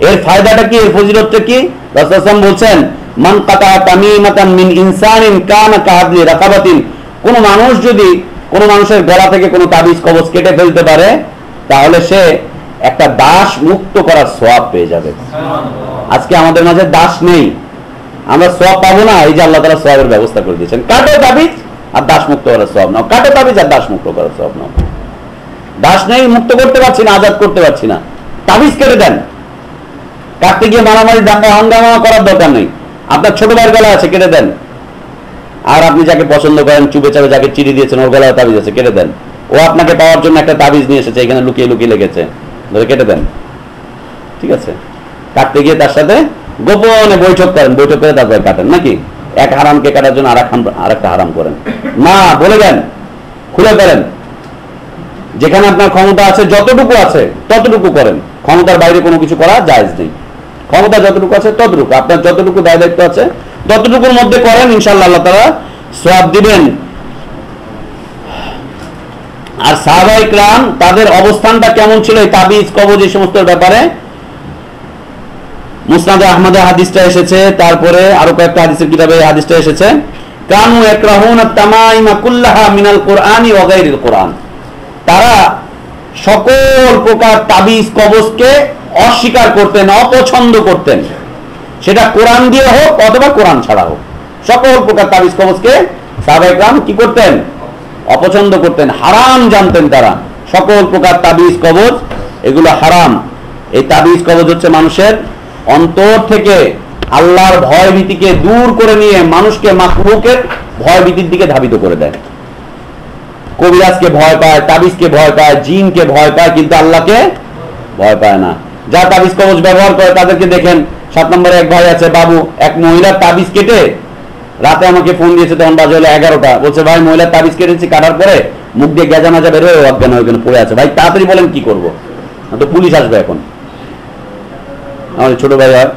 এর ফায়দাটা কি, এর ফজিলতটা কি? রাসূল সাল্লাল্লাহু আলাইহি ওয়াসাল্লাম বলছেন, মান কাতা তামিমাতান মিন ইনসানিন কানা কাহাদলি রাকাবাতিন। কোন মানুষ যদি কোন মানুষের গলা থেকে কোন তাবিজ কবজ কেটে ফেলতে পারে, তাহলে সে একটা দাস মুক্ত করার সওয়াব পেয়ে যাবে। আজকে আমাদের মাঝে দাস নেই, আমরা সওয়াব পাবো না। এই যে আল্লাহ তাআলা সওয়াবের ব্যবস্থা করে দিয়েছেন, কাটো তাবিজ আর দাস মুক্ত করার সওয়াব নাও, কাটো তাবিজ আর দাস মুক্ত করার সওয়াব নাও। দাস নেই, মুক্ত করতে পারছি না, আজাদ করতে পারছি না, তাবিজ কেটে দেন। কাটতে গিয়ে মারামারি দাঙ্গা হাঙ্গামা করার দরকার নেই। আপনার ছোট ভাইয়ের গলা আছে, কেটে দেন। আর আপনি যাকে পছন্দ করেন, চুপে চাপে যাকে চিঠি দিয়েছেন, ওর গলায় তাবিজ আছে, কেটে দেন। ও আপনাকে পাওয়ার জন্য একটা তাবিজ নিয়ে এসেছে, এখানে লুকিয়ে লুকিয়ে লেগেছে, ধরে কেটে দেন। ঠিক আছে? কাটতে গিয়ে তার সাথে গোপনে বৈঠক করেন, বৈঠক করে তারপরে কাটেন, নাকি এক হারামকে কাটার জন্য আর একটা হারাম করেন না, বলে দেন, খুলে ফেলেন। যেখানে আপনার ক্ষমতা আছে, যতটুকু আছে ততটুকু করেন, ক্ষমতার বাইরে কোনো কিছু করা জায়েজ নেই। ক্ষমতা যতটুকু আছে ততটুকু, আপনার যতটুকু দায় দায়িত্ব আছে ততটুকুর মধ্যে করেন, ইনশাআল্লাহ আল্লাহ তাআলা সওয়াব দিবেন। আর সাহাবায়ে কিরাম তাদের অবস্থানটা কেমন ছিল এই তাবিজ কবজ এই সমস্ত ব্যাপারে? মুসনাদে আহমদে হাদিসটা এসেছে, তারপরে আরো কয়েকটা হাদিসের কিতাবে হাদিসটা এসেছে। কানু ইয়াকরাহুনা তামাইমা কুল্লাহা মিনাল কুরআনি ওয়া গায়রিল কুরআন। তারা সকল প্রকার তাবিজ কবজকে অস্বীকার করতেন, অপছন্দ করতেন, সেটা কোরআন দিয়ে হোক অথবা কোরআন ছাড়া হোক। সকল প্রকার তাবিজ কবজকে সাহাবায়ে কিরাম কি করতেন? অপছন্দ করতেন, হারাম জানতেন তারা। সকল প্রকার তাবিজ কবজ এগুলো হারাম। এই তাবিজ কবজ হচ্ছে মানুষের অন্তর থেকে আল্লাহর ভয় ভীতিকে দূর করে নিয়ে মানুষকে মাকরুহের ভয় ভীতির দিকে ধাবিত করে দেয়। কবিরাজকে ভয় পায়, তাবিজকে ভয় পায়, জিনকে ভয় পায়, কিন্তু আল্লাহকে ভয় পায় না। যা তাবিজ কবজ ব্যবহার করে তাদেরকে দেখেন। 7 নম্বরে এক ভাই আছে বাবু, এক মহিলার তাবিজ কেটে রাতে আমাকে ফোন দিয়েছে, তখন বাজে হলো 11টা। বলছে ভাই মহিলার তাবিজ কেটেছি, কাটার পরে মুখ দিয়ে গেজা মাজা বেরোয়, অজ্ঞান ওইখানে পড়ে আছে। ভাই তাড়াতাড়ি বলেন কি করবো, তো পুলিশ আসবে এখন। আমাদের ছোট ভাই হয়,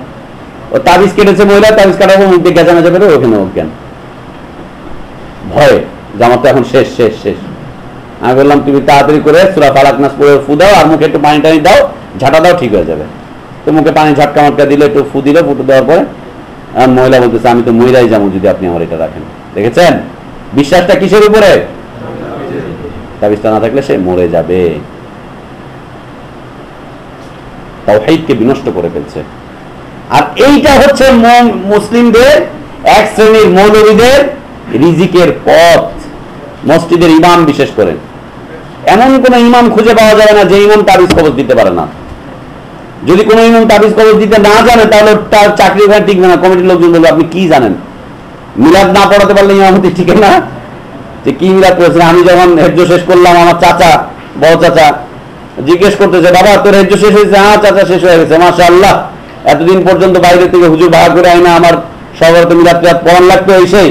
ও তাবিজ কেটেছে মহিলা, তাবিজ কাটার পর মুখ দিয়ে গেজা মাজা বেরোয়, ওখানে অজ্ঞান, ভয়ে জামাত তো এখন শেষ শেষ শেষ। আমি বললাম তুমি তাড়াতাড়ি করে সূরা ফালাক নাস পড়ে ফু দাও, আর মুখে একটু পানি টানি দাও, ঝাঁটা দাও, ঠিক হয়ে যাবে। তো মুখে পানি ঝাটকা মাটকা দিলে, একটু ফু দিলে, ফুটে দেওয়ার পরে মহিলা বলতেছে আমি তো মহিলাই যাবো যদি আপনি আমার এটা রাখেন। দেখেছেন বিশ্বাসটা কিসের উপরে? তাবিজটা না থাকলে সে মরে যাবে। তাওহীদকে বিনষ্ট করে ফেলছে। আর এইটা হচ্ছে মুসলিমদের এক শ্রেণীর মৌলবীদের রিজিকের পথ। মসজিদের ইমাম বিশেষ করে, এমন কোন ইমাম খুঁজে পাওয়া যাবে না যে ইমাম তাবিজ কবজ দিতে পারে না। যদি কোনো ইমাম তাবিজ কবজ দিতে না জানে তাহলে তার চাকরি ওখানে টিকবে না। কমিটির লোকজন বলবে আপনি কি জানেন? মিলাদ না পড়াতে পারলে ইমামতি ঠিক না, যে কি মিলাদ করেছেন। আমি যখন হেজ্জ শেষ করলাম, আমার চাচা, বড় চাচা জিজ্ঞেস করতেছে বাবা তোর হেজ্জ শেষ হয়েছে? হ্যাঁ চাচা শেষ হয়ে গেছে, মাশাআল্লাহ। এতদিন পর্যন্ত বাইরে থেকে হুজুর ভাড়া করে আইনা আমার সবার তো মিলাদ টিলাদ পড়ান লাগতো, এই সেই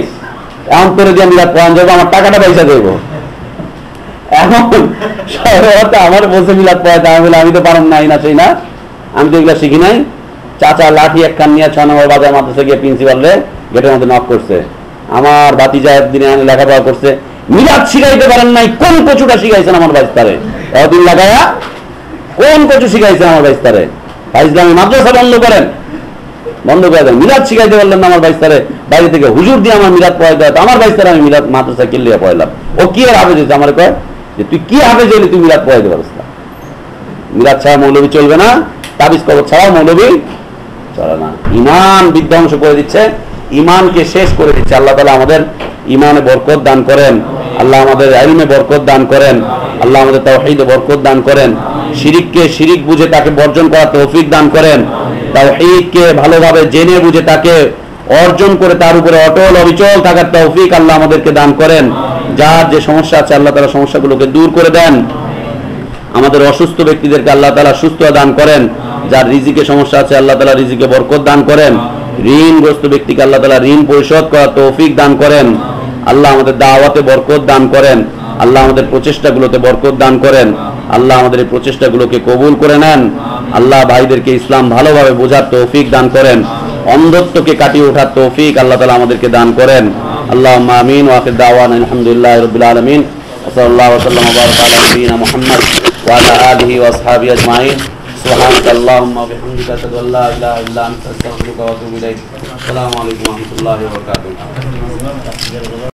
এখন তোরে দিয়ে মিলাদ পড়ান যাবো, আমার টাকাটা পয়সা দেবো। এখন আমার বলছে মিলাদ পড়াইতে, আমি বলে আমি তো পারম নাই না, সেই না, আমি তো এগুলো শিখি নাই। চাচা লাঠি একখান নিয়ে 6 নম্বর বাজার মাদ্রাসা গিয়ে প্রিন্সিপাল গেটের মধ্যে নক করছে। আমার ভাতিজা একদিনে লেখাপড়া করছে, মিলাদ শিখাইতে পারেন নাই, কোন কচুটা শিখাইছেন আমার বাচ্চারে? এতদিন লাগায়া কোন কচু শিখাইছে আমার বাইস্তারে? ইসলামী মাদ্রাসা বন্ধ করেন, বন্ধ করে দেন। মিলাদ শিখাইতে পারলেন না আমার বাইস্তারে, বাইরে থেকে হুজুর দিয়ে আমার মিলাদ পড়াই দেয়, আমার বাইস্তারে আমি মিলাদ মাদ্রাসা কিনলিয়া পড়াইলাম। ও কি আর হাফেজ হয়েছে? আমার কয় যে তুই কি হাফেজ হইলে তুই মিলাদ পড়াইতে পারিস না? মিলাদ ছাড়া মৌলবী চলবে না, তাবিজ কবর ছাড়াও মৌলবী চলে না। ইমান বিধ্বংস করে দিচ্ছে, ইমানকে শেষ করে দিচ্ছে। আল্লাহ তাআলা আমাদের ইমানে বরকত দান করেন, আল্লাহ আমাদের ইলমে বরকত দান করেন, আল্লাহ আমাদের তাওহীদে বরকত দান করেন, শিরিককে শিরিক বুঝে তাকে বর্জন করার তৌফিক দান করেন, তাওহীদকে ভালোভাবে জেনে বুঝে তাকে অর্জন করে তার উপরে অটল অবিচল থাকার তৌফিক আল্লাহ আমাদেরকে দান করেন। যার যে সমস্যা আছে আল্লাহ তাআলা সমস্যাগুলোকে দূর করে দেন। আমাদের অসুস্থ ব্যক্তিদেরকে আল্লাহ তাআলা সুস্থতা দান করেন। যার রিজিকে সমস্যা আছে আল্লাহ তাআলা রিজিকে বরকত দান করেন। ঋণগ্রস্ত ব্যক্তিকে আল্লাহ তাআলা ঋণ পরিশোধ করার তৌফিক দান করেন। আল্লাহ আমাদের দাওয়াতে বরকত দান করেন। আল্লাহ আমাদের প্রচেষ্টাগুলোতে বরকত দান করেন। আল্লাহ আমাদের এই প্রচেষ্টাগুলোকে কবুল করে নেন। আল্লাহ ভাইদেরকে ইসলাম ভালোভাবে বোঝার তৌফিক দান করেন। অন্ধত্বকে কাটিয়ে ওঠার তৌফিক আল্লাহ তাআলা আমাদেরকে দান করেন। আল্লাহুম্মা আমিন ওয়া আখির দাওয়ানা আলহামদুলিল্লাহি রাব্বিল আলামিন। সাল্লাল্লাহু আলাইহি ওয়া সাল্লাম ওয়া বারাকা আলা নবিয়িনা মুহাম্মদ ওয়া আলা আলিহি ওয়া আসহাবিহি আজমাইন। সুবহানাকা আল্লাহুম্মা ওয়া বিহামদিকা আশহাদু আল্লা ইলাহা ইল্লা আনতা আস্তাগফিরুকা ওয়া আতুবু ইলাইক। আসসালামু আলাইকুম ওয়া রাহমাতুল্লাহি ওয়া বারাকাতুহু।